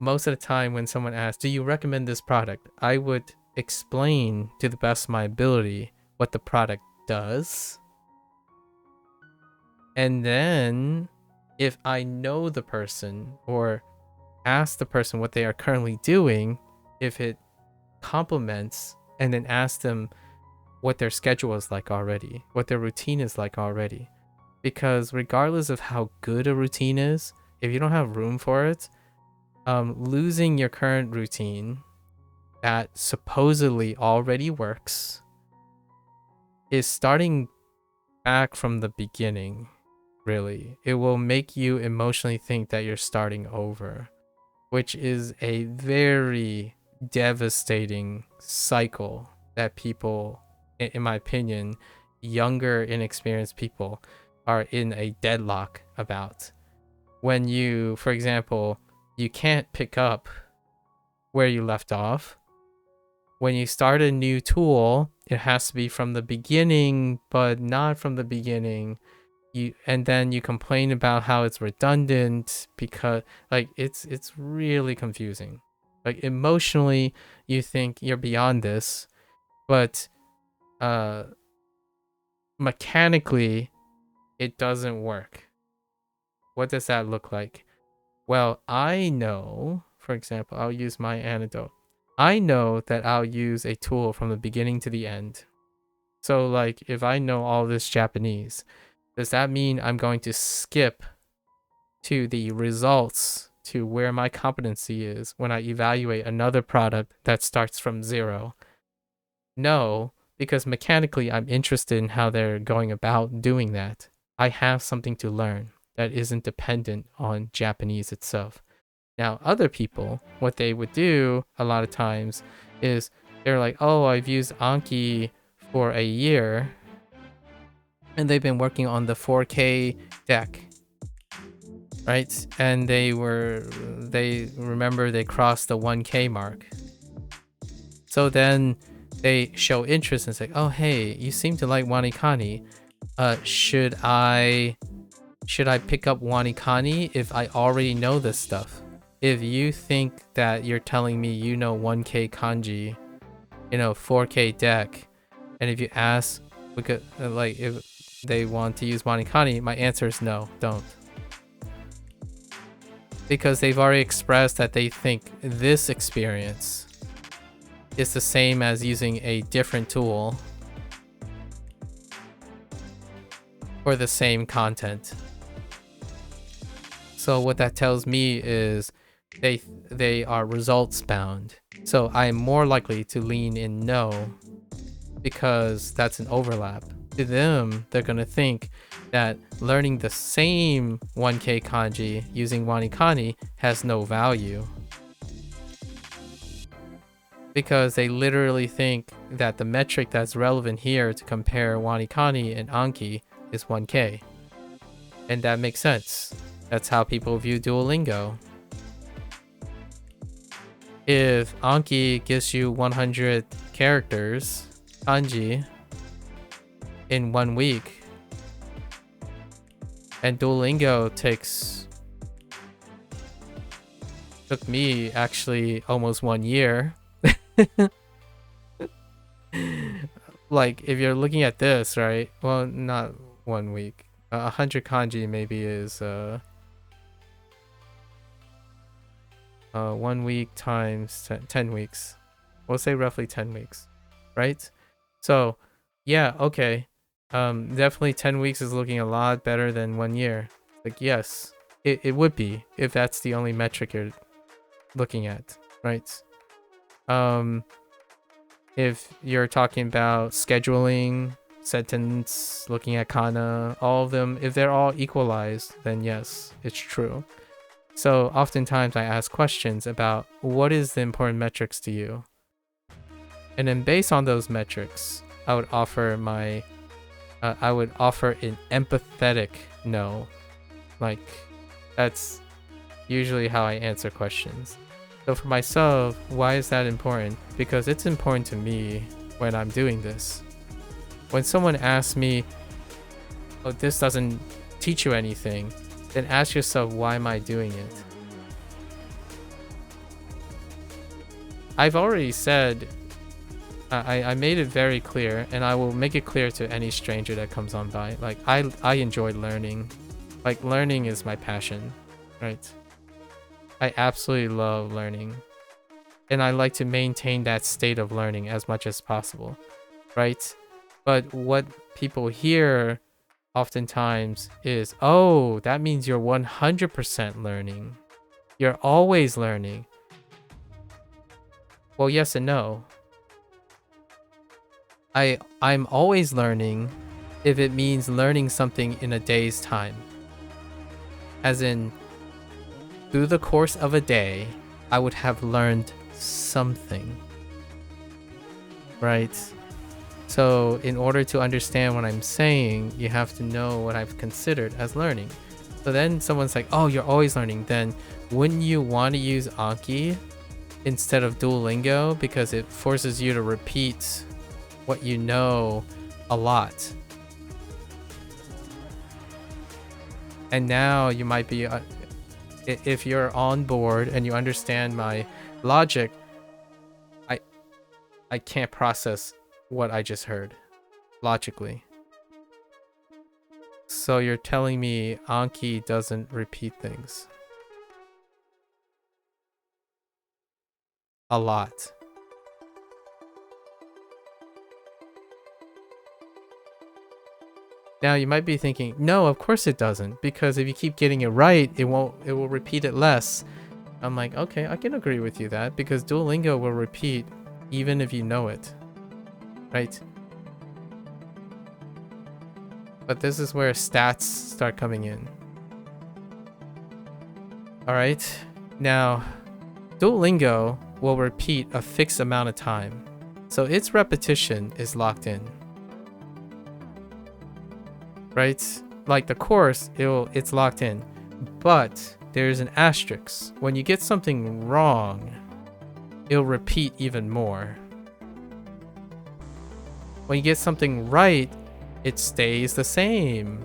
most of the time when someone asks, do you recommend this product? I would explain to the best of my ability what the product does. And then if I know the person or ask the person what they are currently doing, if it complements, and then ask them what their schedule is like already, what their routine is like already. Because regardless of how good a routine is, if you don't have room for it, losing your current routine that supposedly already works is starting back from the beginning, really. It will make you emotionally think that you're starting over, which is a very devastating cycle that people, in my opinion, younger, inexperienced people are in a deadlock about. When you, for example, you can't pick up where you left off. When you start a new tool, it has to be from the beginning, but not from the beginning. and then you complain about how it's redundant because like it's really confusing. Like emotionally you think you're beyond this, but mechanically it doesn't work. What does that look like? Well, I know, for example, I'll use my anecdote. I know that I'll use a tool from the beginning to the end. So like if I know all this Japanese, does that mean I'm going to skip to the results to where my competency is when I evaluate another product that starts from 0? No, because mechanically I'm interested in how they're going about doing that. I have something to learn that isn't dependent on Japanese itself. Now, other people, what they would do a lot of times is they're like, oh, I've used Anki for a year and they've been working on the 4K deck, right? And they remember they crossed the 1K mark. So then they show interest and say, oh, hey, you seem to like WaniKani. Should I pick up WaniKani if I already know this stuff? If you think that you're telling me you know 1K kanji, 4K deck, and if you ask, like if they want to use WaniKani, my answer is no, don't. Because they've already expressed that they think this experience is the same as using a different tool for the same content. So what that tells me is they are results bound. So I'm more likely to lean in no because that's an overlap. To them, they're going to think that learning the same 1K kanji using WaniKani has no value. Because they literally think that the metric that's relevant here to compare WaniKani and Anki is 1K. And that makes sense. That's how people view Duolingo. If Anki gives you 100 characters, kanji, in 1 week, and Duolingo took me actually almost 1 year. Like if you're looking at this, right? Well, not 1 week. 100 kanji maybe is 1 week times 10 weeks. We'll say roughly 10 weeks, right? So yeah, okay. Definitely 10 weeks is looking a lot better than 1 year. Like, yes, it would be if that's the only metric you're looking at, right? If you're talking about scheduling, sentence, looking at kana, all of them, if they're all equalized, then yes, it's true. So oftentimes I ask questions about what is the important metrics to you? And then based on those metrics, I would offer an empathetic no. Like, that's usually how I answer questions. So for myself, why is that important? Because it's important to me when I'm doing this. When someone asks me, oh, this doesn't teach you anything, then ask yourself, why am I doing it? I've already said, I made it very clear, and I will make it clear to any stranger that comes on by. Like, I enjoy learning. Like, learning is my passion, right? I absolutely love learning. And I like to maintain that state of learning as much as possible, right? But what people hear oftentimes is, oh, that means you're 100% learning. You're always learning. Well, yes and no. I'm always learning if it means learning something in a day's time. As in, through the course of a day, I would have learned something. Right? So in order to understand what I'm saying, you have to know what I've considered as learning. So then someone's like, oh, you're always learning. Then wouldn't you want to use Anki instead of Duolingo because it forces you to repeat what you know a lot? And now you might be, if you're on board and you understand my logic, I can't process what I just heard logically. So you're telling me Anki doesn't repeat things a lot. Now you might be thinking, no, of course it doesn't, because if you keep getting it right, it will repeat it less. I'm like, okay, I can agree with you that, because Duolingo will repeat even if you know it, right? But this is where stats start coming in. All right, now Duolingo will repeat a fixed amount of time, so its repetition is locked in, right? Like the course, it's locked in, but there's an asterisk. When you get something wrong, it'll repeat even more. When you get something right, it stays the same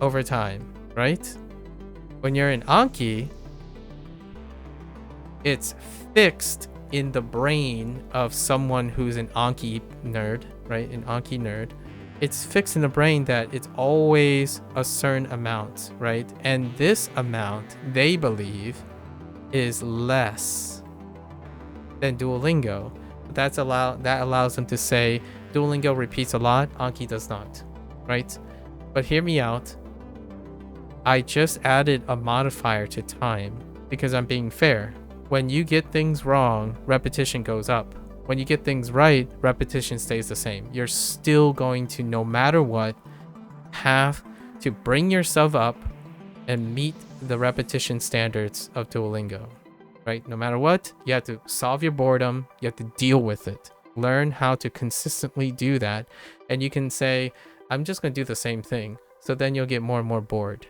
over time, right? When you're in Anki, it's fixed in the brain of someone who's an Anki nerd, right? An Anki nerd. It's fixed in the brain that it's always a certain amount, right? And this amount, they believe, is less than Duolingo. That allows them to say Duolingo repeats a lot, Anki does not, right? But hear me out. I just added a modifier to time because I'm being fair. When you get things wrong, repetition goes up. When you get things right, repetition stays the same. You're still going to, no matter what, have to bring yourself up and meet the repetition standards of Duolingo, right? No matter what, you have to solve your boredom. You have to deal with it. Learn how to consistently do that. And you can say, I'm just going to do the same thing. So then you'll get more and more bored.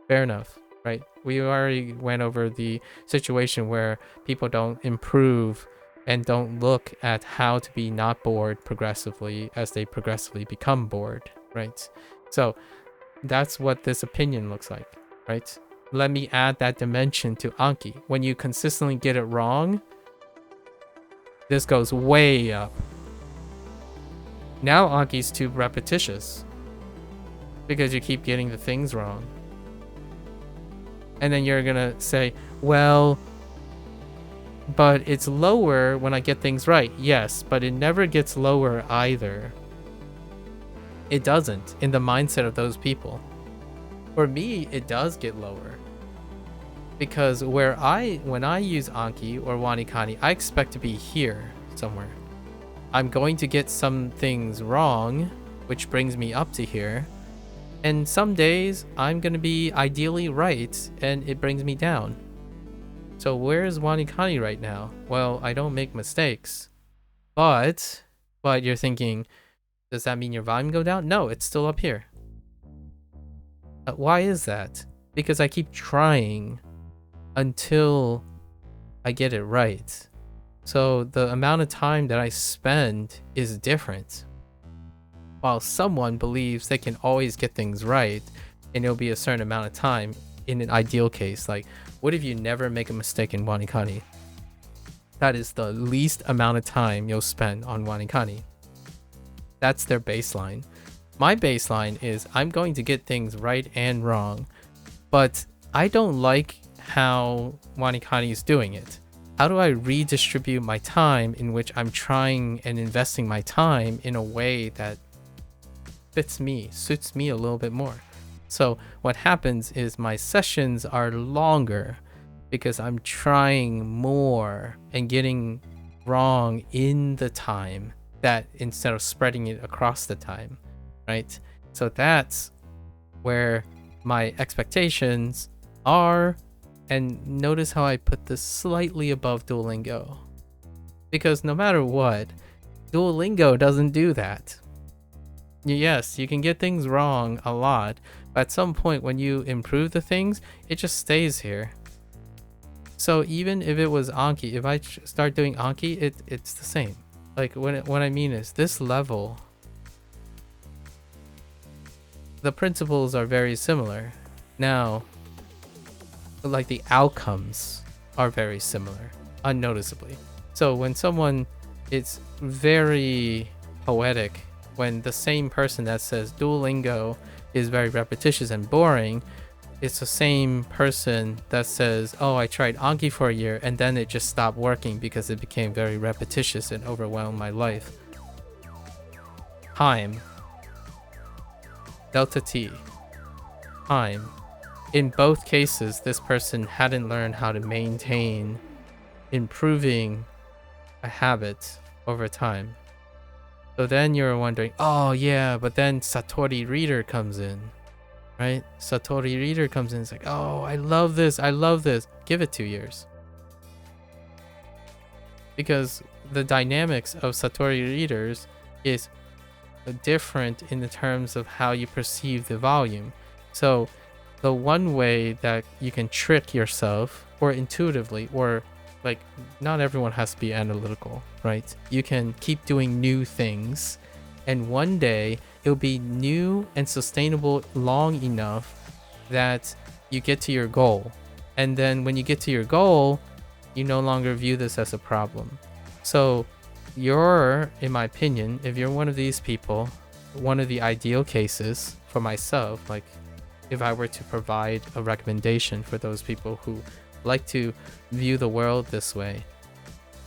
Fair enough, right? We already went over the situation where people don't improve and don't look at how to be not bored progressively as they progressively become bored, right? So that's what this opinion looks like, right? Let me add that dimension to Anki. When you consistently get it wrong, this goes way up. Now Anki's too repetitious because you keep getting the things wrong. And then you're gonna say, well, but it's lower when I get things right. Yes, but it never gets lower either. It doesn't in the mindset of those people. For me, it does get lower. Because when I use Anki or WaniKani, I expect to be here somewhere. I'm going to get some things wrong, which brings me up to here. And some days I'm going to be ideally right and it brings me down. So where's WaniKani right now? Well, I don't make mistakes. But you're thinking, does that mean your volume go down? No, it's still up here. Why is that? Because I keep trying until I get it right. So the amount of time that I spend is different. While someone believes they can always get things right and it'll be a certain amount of time in an ideal case. Like, what if you never make a mistake in WaniKani? That is the least amount of time you'll spend on WaniKani. That's their baseline. My baseline is I'm going to get things right and wrong, but I don't like how WaniKani is doing it. How do I redistribute my time in which I'm trying and investing my time in a way that fits me, suits me a little bit more? So what happens is my sessions are longer because I'm trying more and getting wrong in the time that instead of spreading it across the time, right? So that's where my expectations are. And notice how I put this slightly above Duolingo. Because no matter what, Duolingo doesn't do that. Yes, you can get things wrong a lot, but at some point when you improve the things, it just stays here. So even if it was Anki, if I start doing Anki, it's the same. Like what I mean is this level the principles are very similar. Now, like the outcomes are very similar, unnoticeably. So when someone, it's very poetic when the same person that says Duolingo is very repetitious and boring, it's the same person that says, oh, I tried Anki for a year and then it just stopped working because it became very repetitious and overwhelmed my life. Time. Delta T. Time. In both cases, this person hadn't learned how to maintain improving a habit over time. So then you're wondering, oh yeah, but then Satori Reader comes in, right? Satori Reader comes in, it's like, oh, I love this, I love this. Give it 2 years. Because the dynamics of Satori Readers is different in the terms of how you perceive the volume. So the one way that you can trick yourself, or intuitively, or like, not everyone has to be analytical, right? You can keep doing new things, and one day it'll be new and sustainable long enough that you get to your goal. And then when you get to your goal, you no longer view this as a problem. So you're, in my opinion, if you're one of these people, one of the ideal cases for myself, like if I were to provide a recommendation for those people who like to view the world this way,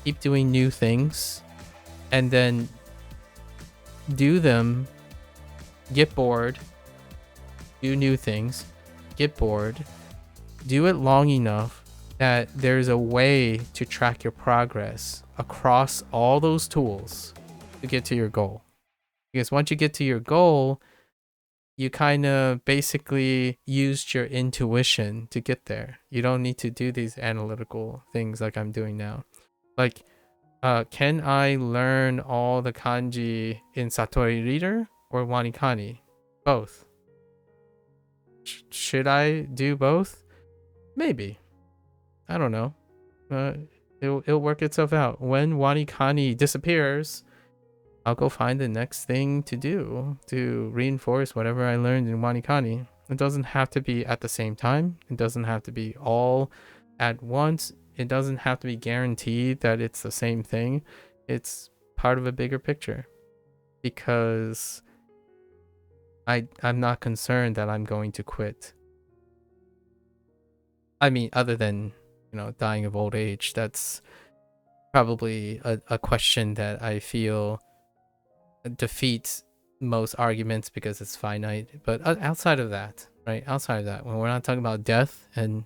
keep doing new things and then do them, get bored, do new things, get bored, do it long enough that there's a way to track your progress across all those tools to get to your goal. Because once you get to your goal, you kind of basically used your intuition to get there. You don't need to do these analytical things like I'm doing now. Like, can I learn all the kanji in Satori Reader or WaniKani? Both. Should I do both? Maybe. I don't know. It'll work itself out. When WaniKani disappears, I'll go find the next thing to do to reinforce whatever I learned in WaniKani. It doesn't have to be at the same time. It doesn't have to be all at once. It doesn't have to be guaranteed that it's the same thing. It's part of a bigger picture. Because I'm not concerned that I'm going to quit. I mean, other than, dying of old age, that's probably a question that I feel defeats most arguments because it's finite. But outside of that, right? Outside of that, when we're not talking about death and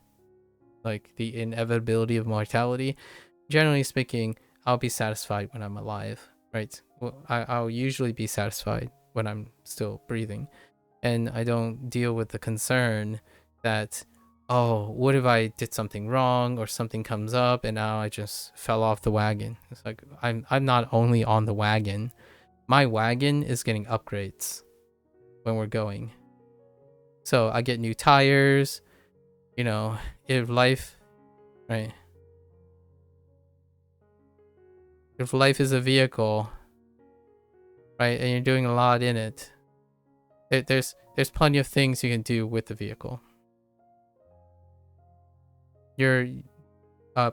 like the inevitability of mortality, generally speaking, I'll be satisfied when I'm alive, right? Well, I'll usually be satisfied when I'm still breathing. And I don't deal with the concern that, oh, what if I did something wrong or something comes up and now I just fell off the wagon? It's like, I'm not only on the wagon, my wagon is getting upgrades when we're going. So I get new tires, if life, right? If life is a vehicle, right, and you're doing a lot in it, there's plenty of things you can do with the vehicle. Your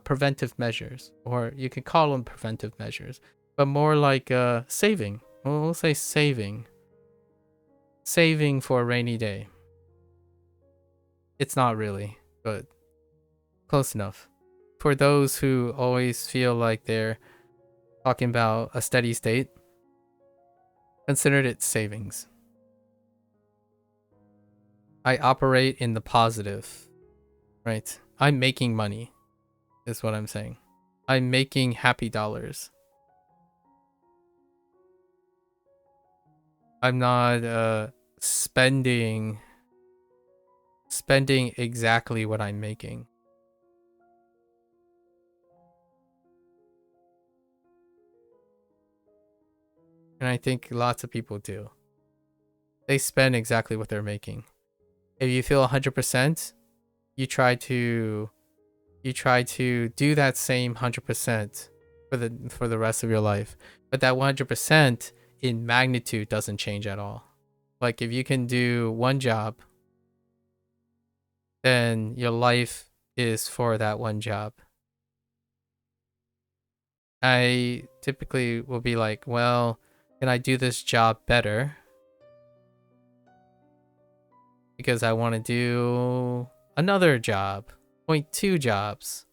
preventive measures, or you could call them preventive measures, but more like saving. We'll say saving for a rainy day. It's not really, but close enough. For those who always feel like they're talking about a steady state, consider it savings. I operate in the positive, right? I'm making money, is what I'm saying. I'm making happy dollars. I'm not spending exactly what I'm making. And I think lots of people do. They spend exactly what they're making. If you feel 100%, you try to do that same 100% for the rest of your life. But that 100% in magnitude doesn't change at all. Like if you can do one job, then your life is for that one job. I typically will be like, well, can I do this job better? Because I want to do another job, 0.2 jobs.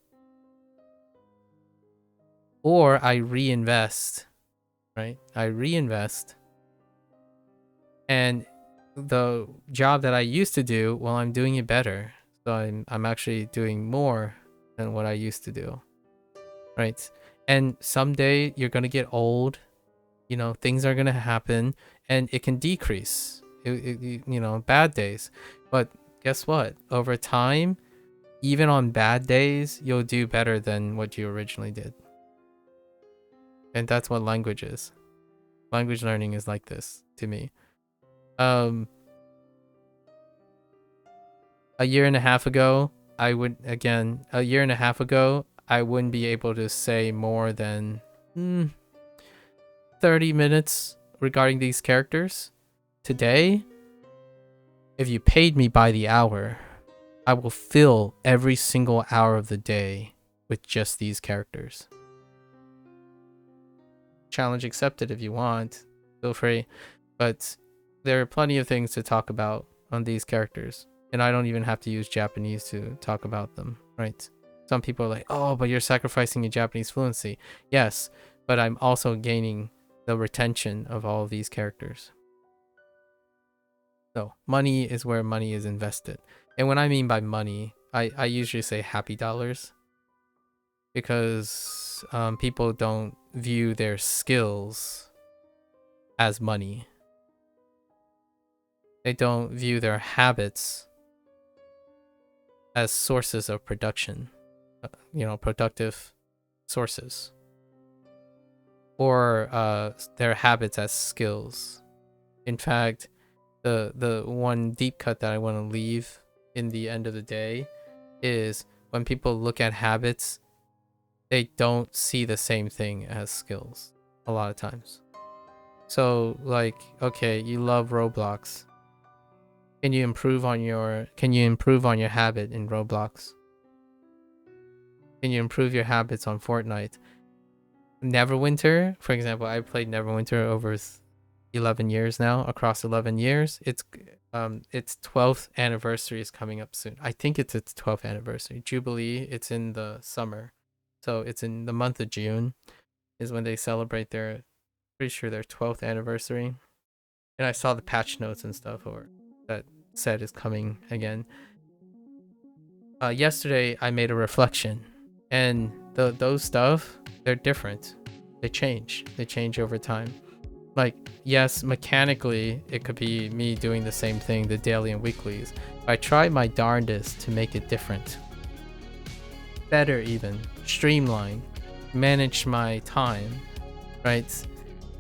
Or I reinvest, right? I reinvest. And the job that I used to do, well, I'm doing it better. So I'm actually doing more than what I used to do, right? And someday you're going to get old, you know, things are going to happen and it can decrease, you know, bad days. But guess what? Over time, even on bad days, you'll do better than what you originally did. And that's what language is. Language learning is like this to me. A year and a half ago, I wouldn't be able to say more than 30 minutes regarding these characters. Today, if you paid me by the hour, I will fill every single hour of the day with just these characters. Challenge accepted if you want. Feel free. But there are plenty of things to talk about on these characters. And I don't even have to use Japanese to talk about them, right? Some people are like, oh, but you're sacrificing your Japanese fluency. Yes, but I'm also gaining the retention of all of these characters. So money is where money is invested. And when I mean by money, I usually say happy dollars. Because people don't view their skills as money. They don't view their habits as sources of production, you know, productive sources, or their habits as skills. In fact, the one deep cut that I want to leave in the end of the day is when people look at habits, they don't see the same thing as skills a lot of times. So like, okay, you love Roblox. Can you improve on your habit in Roblox? Can you improve your habits on Fortnite? Neverwinter, for example, I played Neverwinter over 11 years now, across 11 years. Its 12th anniversary is coming up soon. I think it's its 12th anniversary. Jubilee, it's in the summer. So it's in the month of June is when they celebrate their 12th anniversary. And I saw the patch notes and stuff that said is coming again. Yesterday I made a reflection, and those stuff, they're different. They change over time. Like, yes, mechanically it could be me doing the same thing, the daily and weeklies, but I try my darndest to make it different, better, even streamline, manage my time, right?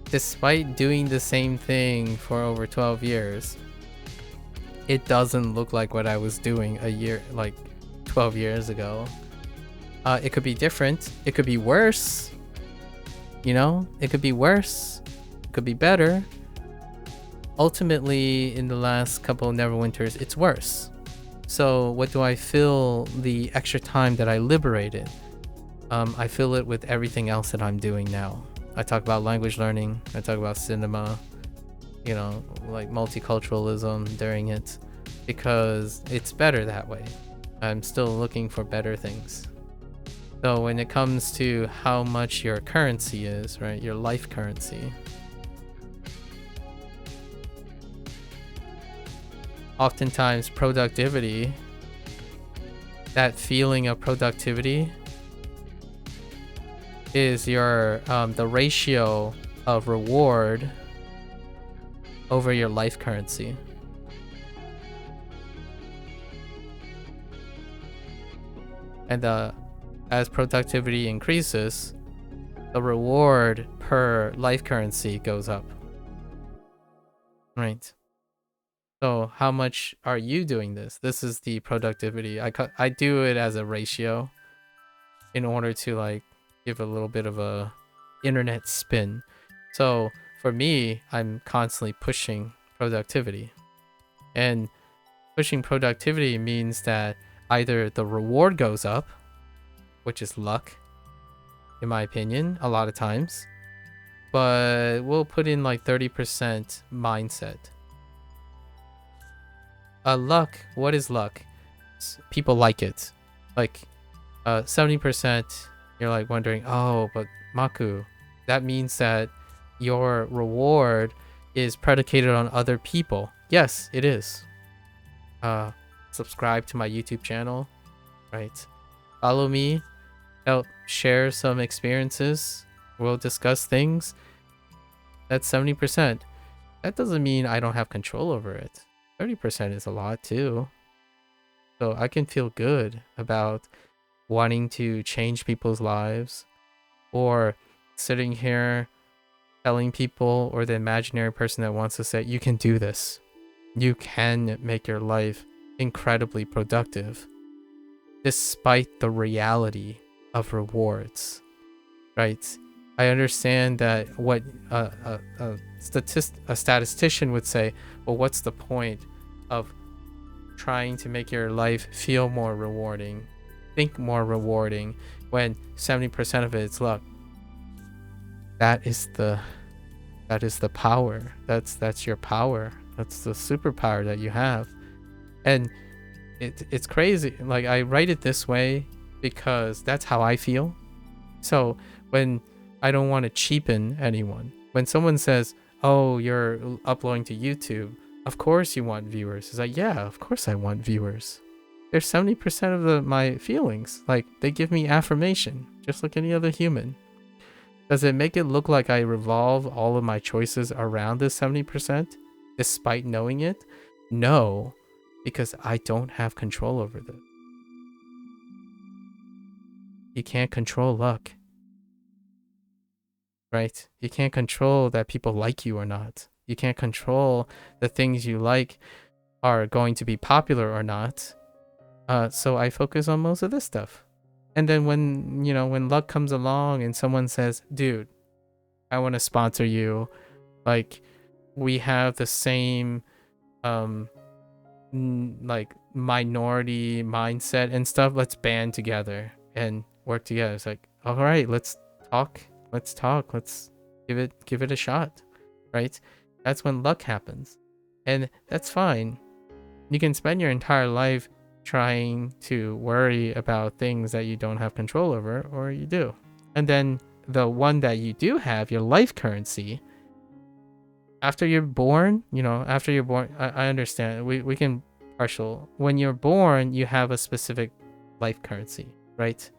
Despite doing the same thing for over 12 years, it doesn't look like what I was doing 12 years ago. It could be different. It could be worse. You know, it could be worse. It could be better. Ultimately, in the last couple of Neverwinters, it's worse. So what do I fill the extra time that I liberated? I fill it with everything else that I'm doing now. I talk about language learning. I talk about cinema, you know, like multiculturalism during it, because it's better that way. I'm still looking for better things. So when it comes to how much your currency is, right, your life currency, oftentimes productivity, that feeling of productivity is your the ratio of reward over your life currency. And as productivity increases, the reward per life currency goes up. Right. So how much are you doing this? This is the productivity. I do it as a ratio in order to like give a little bit of a internet spin. So for me, I'm constantly pushing productivity. And pushing productivity means that either the reward goes up, which is luck, in my opinion, a lot of times, but we'll put in like 30% mindset. Luck, what is luck? People like it. Like 70%, you're like wondering, oh, but MAKU, that means that your reward is predicated on other people. Yes, it is. Subscribe to my YouTube channel, right? Follow me. I'll share some experiences. We'll discuss things. That's 70%. That doesn't mean I don't have control over it. 30% is a lot too. So I can feel good about wanting to change people's lives, or sitting here telling people, or the imaginary person that wants to say, you can do this. You can make your life incredibly productive despite the reality of rewards, right? I understand that what a statistician would say, well, what's the point of trying to make your life feel more rewarding, think more rewarding, when 70% of it is luck? That is the power. That's your power. That's the superpower that you have. And it's crazy. Like, I write it this way because that's how I feel. So when I don't want to cheapen anyone, when someone says, oh, you're uploading to YouTube, of course you want viewers. It's like, yeah, of course I want viewers. They're 70% of my feelings. Like, they give me affirmation, just like any other human. Does it make it look like I revolve all of my choices around this 70%, despite knowing it? No, because I don't have control over them. You can't control luck, right? You can't control that people like you or not. You can't control the things you like are going to be popular or not. So I focus on most of this stuff. And then when luck comes along and someone says, dude, I want to sponsor you, like, we have the same like minority mindset and stuff, let's band together and work together. It's like, all right, let's talk, let's give it a shot, right? That's when luck happens, and that's fine. You can spend your entire life trying to worry about things that you don't have control over, or you do. And then the one that you do have, your life currency, after you're born, I understand. We can partial. When you're born, you have a specific life currency, right?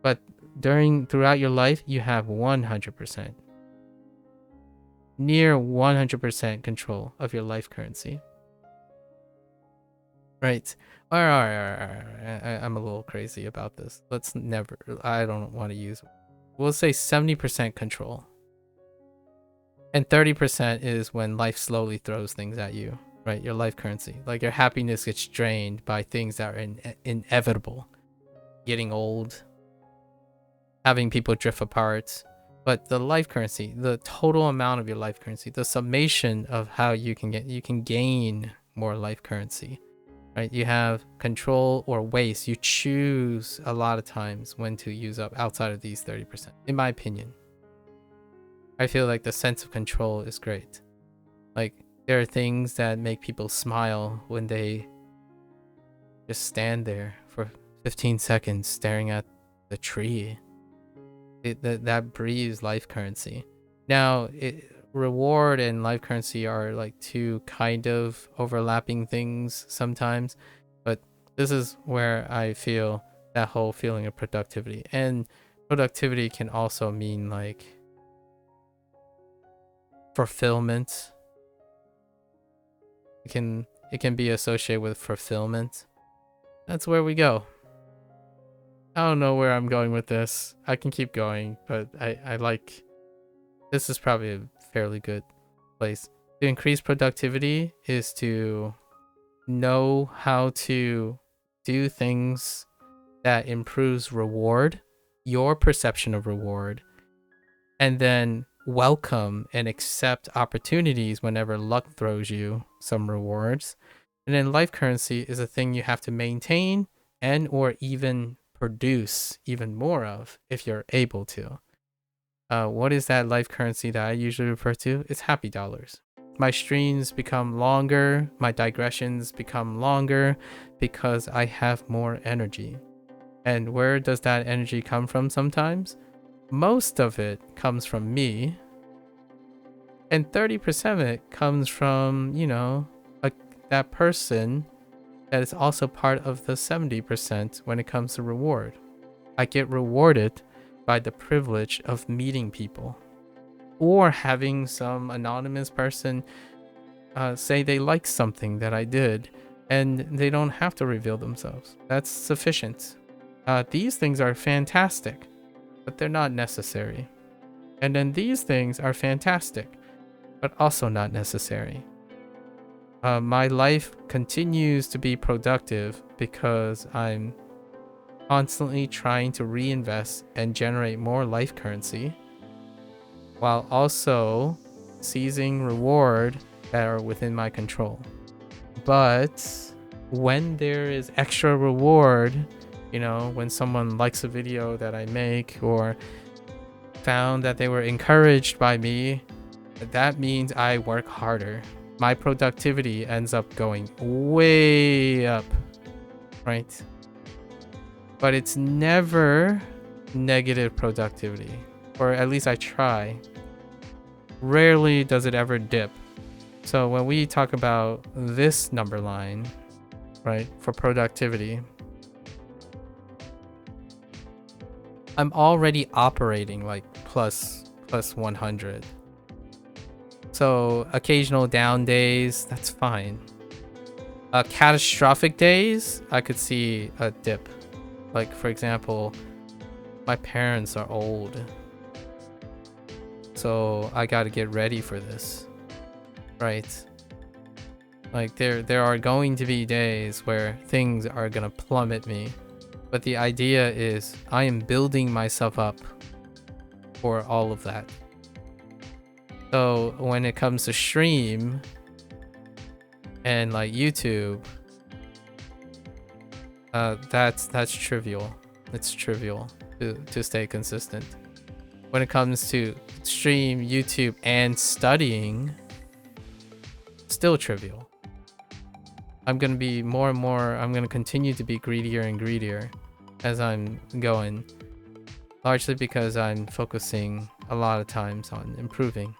But throughout your life, you have 100%. Near 100% control of your life currency. Right. All right. I'm a little crazy about this. I don't want to use, we'll say 70% control. And 30% is when life slowly throws things at you, right? Your life currency. Like, your happiness gets drained by things that are inevitable. Getting old, having people drift apart. But the life currency, the total amount of your life currency, the summation of how you can gain more life currency, right? You have control or waste. You choose a lot of times when to use up outside of these 30%, in my opinion. I feel like the sense of control is great. Like, there are things that make people smile when they just stand there for 15 seconds staring at the tree. That breathes life currency. Now, reward and life currency are like two kind of overlapping things sometimes, but this is where I feel that whole feeling of productivity. And productivity can also mean like fulfillment. It can be associated with fulfillment. That's where we go. I don't know where I'm going with this. I can keep going, but I like, this is probably a fairly good place. To increase productivity is to know how to do things that improves reward, your perception of reward, and then welcome and accept opportunities whenever luck throws you some rewards. And then life currency is a thing you have to maintain and or even produce even more of if you're able to. What is that life currency that I usually refer to? It's happy dollars. My streams become longer, my digressions become longer because I have more energy. And where does that energy come from sometimes? Most of it comes from me, and 30% of it comes from, that person that is also part of the 70% when it comes to reward. I get rewarded by the privilege of meeting people or having some anonymous person say they like something that I did, and they don't have to reveal themselves. That's sufficient. These things are fantastic, but they're not necessary. And then these things are fantastic, but also not necessary. My life continues to be productive because I'm constantly trying to reinvest and generate more life currency, while also seizing reward that are within my control. But when there is extra reward, when someone likes a video that I make or found that they were encouraged by me, that means I work harder. My productivity ends up going way up, right? But it's never negative productivity, or at least I try. Rarely does it ever dip. So when we talk about this number line, right, for productivity, I'm already operating like plus 100. So occasional down days, that's fine. Catastrophic days, I could see a dip. Like, for example, my parents are old, so I gotta get ready for this, right? Like, there are going to be days where things are gonna plummet me, but the idea is I am building myself up for all of that. So when it comes to stream and like YouTube, that's trivial. It's trivial to stay consistent. When it comes to stream, YouTube, and studying, still trivial. I'm gonna be more and more, I'm gonna continue to be greedier and greedier as I'm going, largely because I'm focusing a lot of times on improving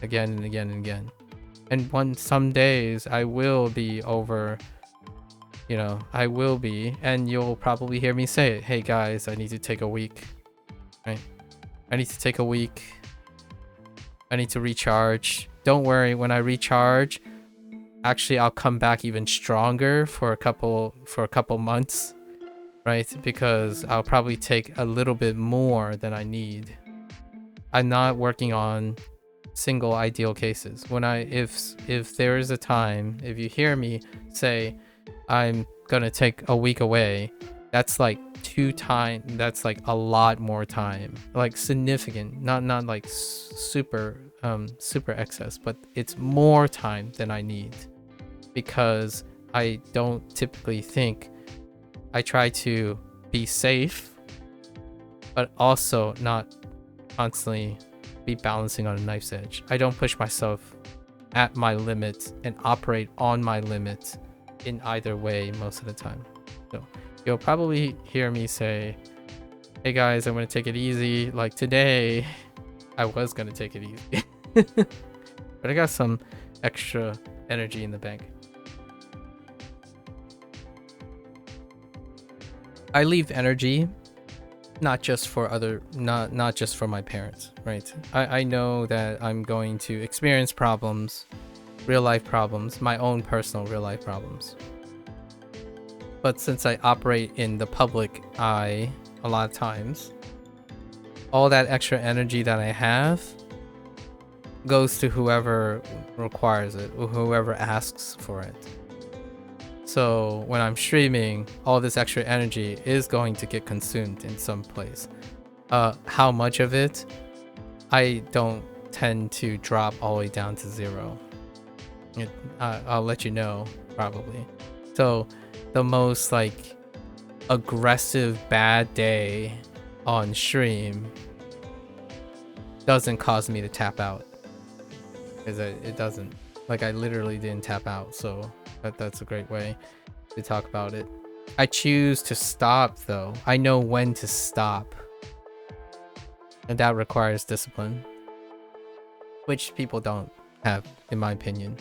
again and again and again. And some days I will be over, I will be, and you'll probably hear me say it. Hey guys, I need to take a week, right? I need to take a week. I need to recharge. Don't worry, when I recharge, actually I'll come back even stronger for a couple months, right? Because I'll probably take a little bit more than I need. I'm not working on single ideal cases. If there is a time, if you hear me say I'm gonna take a week away, that's like that's like a lot more time, like significant, not like super excess, but it's more time than I need, because I don't typically think. I try to be safe, but also not constantly be balancing on a knife's edge. I don't push myself at my limit and operate on my limit in either way most of the time. So you'll probably hear me say, hey guys, I'm gonna take it easy. Like today, I was gonna take it easy, but I got some extra energy in the bank. I leave energy not just for not just for my parents, right? I know that I'm going to experience problems, real life problems, my own personal real life problems. But since I operate in the public eye a lot of times, all that extra energy that I have goes to whoever requires it or whoever asks for it. So when I'm streaming, all this extra energy is going to get consumed in some place. How much of it? I don't tend to drop all the way down to 0. I'll let you know, probably. So the most like aggressive bad day on stream doesn't cause me to tap out, because it doesn't. Like, I literally didn't tap out, so that's a great way to talk about it. I choose to stop though. I know when to stop, and that requires discipline, which people don't have, in my opinion.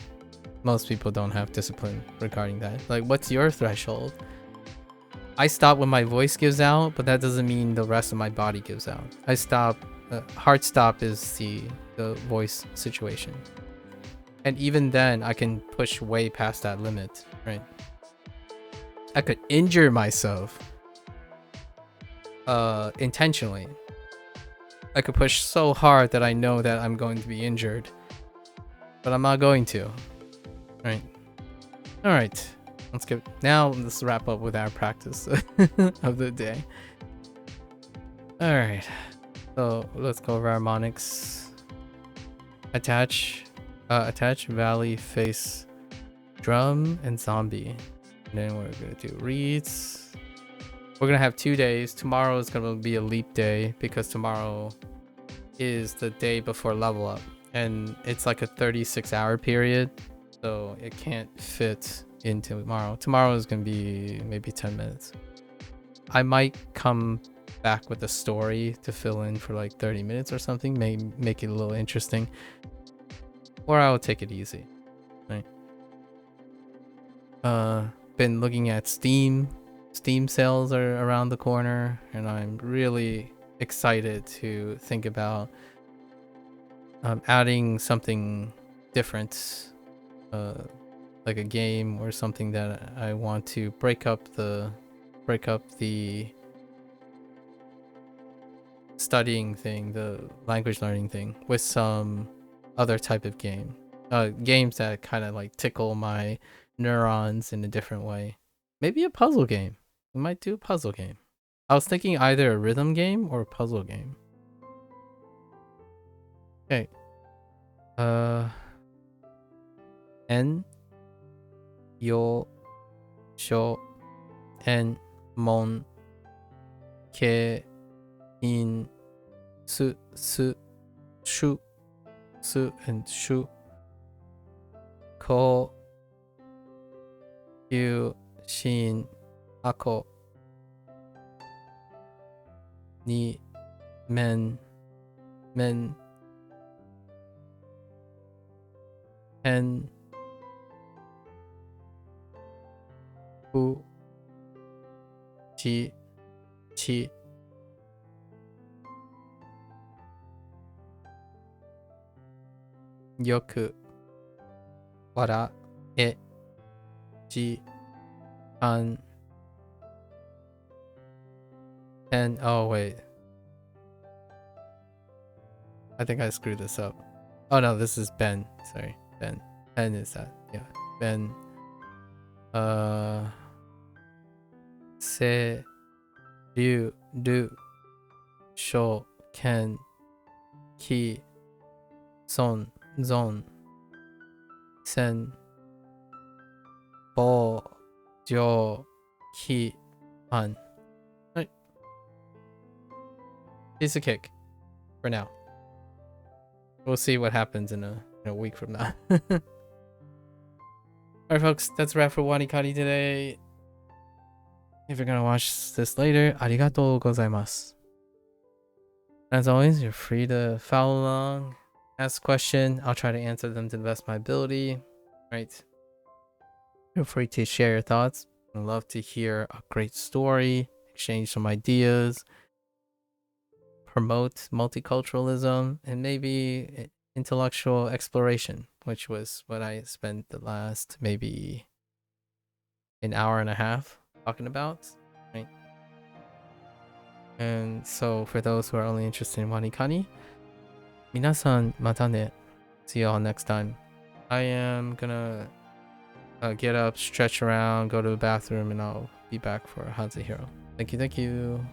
Most people don't have discipline regarding that. Like, what's your threshold? I stop when my voice gives out, but that doesn't mean the rest of my body gives out. I stop. Hard stop is the voice situation, and even then I can push way past that limit, right? I could injure myself intentionally. I could push so hard that I know that I'm going to be injured, but I'm not going to, right? All right, let's wrap up with our practice of the day. All right, so let's go over harmonics. Attach valley, face, drum, and zombie. And then we're gonna do reeds. We're gonna have 2 days. Tomorrow is gonna be a leap day because tomorrow is the day before level up, and it's like a 36-hour period, so it can't fit into tomorrow. Tomorrow is gonna be maybe 10 minutes. I might come back with a story to fill in for like 30 minutes or something, may make it a little interesting, or I'll take it easy, right? Been looking at Steam sales are around the corner, and I'm really excited to think about adding something different, like a game or something that I want to break up the studying thing, the language learning thing, with some other type of game. Games that kind of like tickle my neurons in a different way. Maybe a puzzle game. We might do a puzzle game. I was thinking either a rhythm game or a puzzle game. Okay. En yo sho en mon ke in su shu su and shu ko yu shin ako ni men en u chi yoku wara e ji an and oh wait, I think I screwed this up. Oh no, this is Ben. Sorry, Ben is that, yeah, Ben. Se ryu du sho ken ki son zon sen bo jo ki an. Right. Piece of cake for now. We'll see what happens in a week from now. Alright folks, that's a wrap for WaniKani today. If you're gonna watch this later, arigatou gozaimasu. As always, you're free to follow along, ask a question. I'll try to answer them to the best of my ability. Right. Feel free to share your thoughts. I'd love to hear a great story, exchange some ideas, promote multiculturalism, and maybe intellectual exploration, which was what I spent the last maybe an hour and a half talking about, right? And so for those who are only interested in WaniKani, minasan mata ne. See you all next time. I am gonna get up, stretch around, go to the bathroom, and I'll be back for Hanzo Hero. Thank you.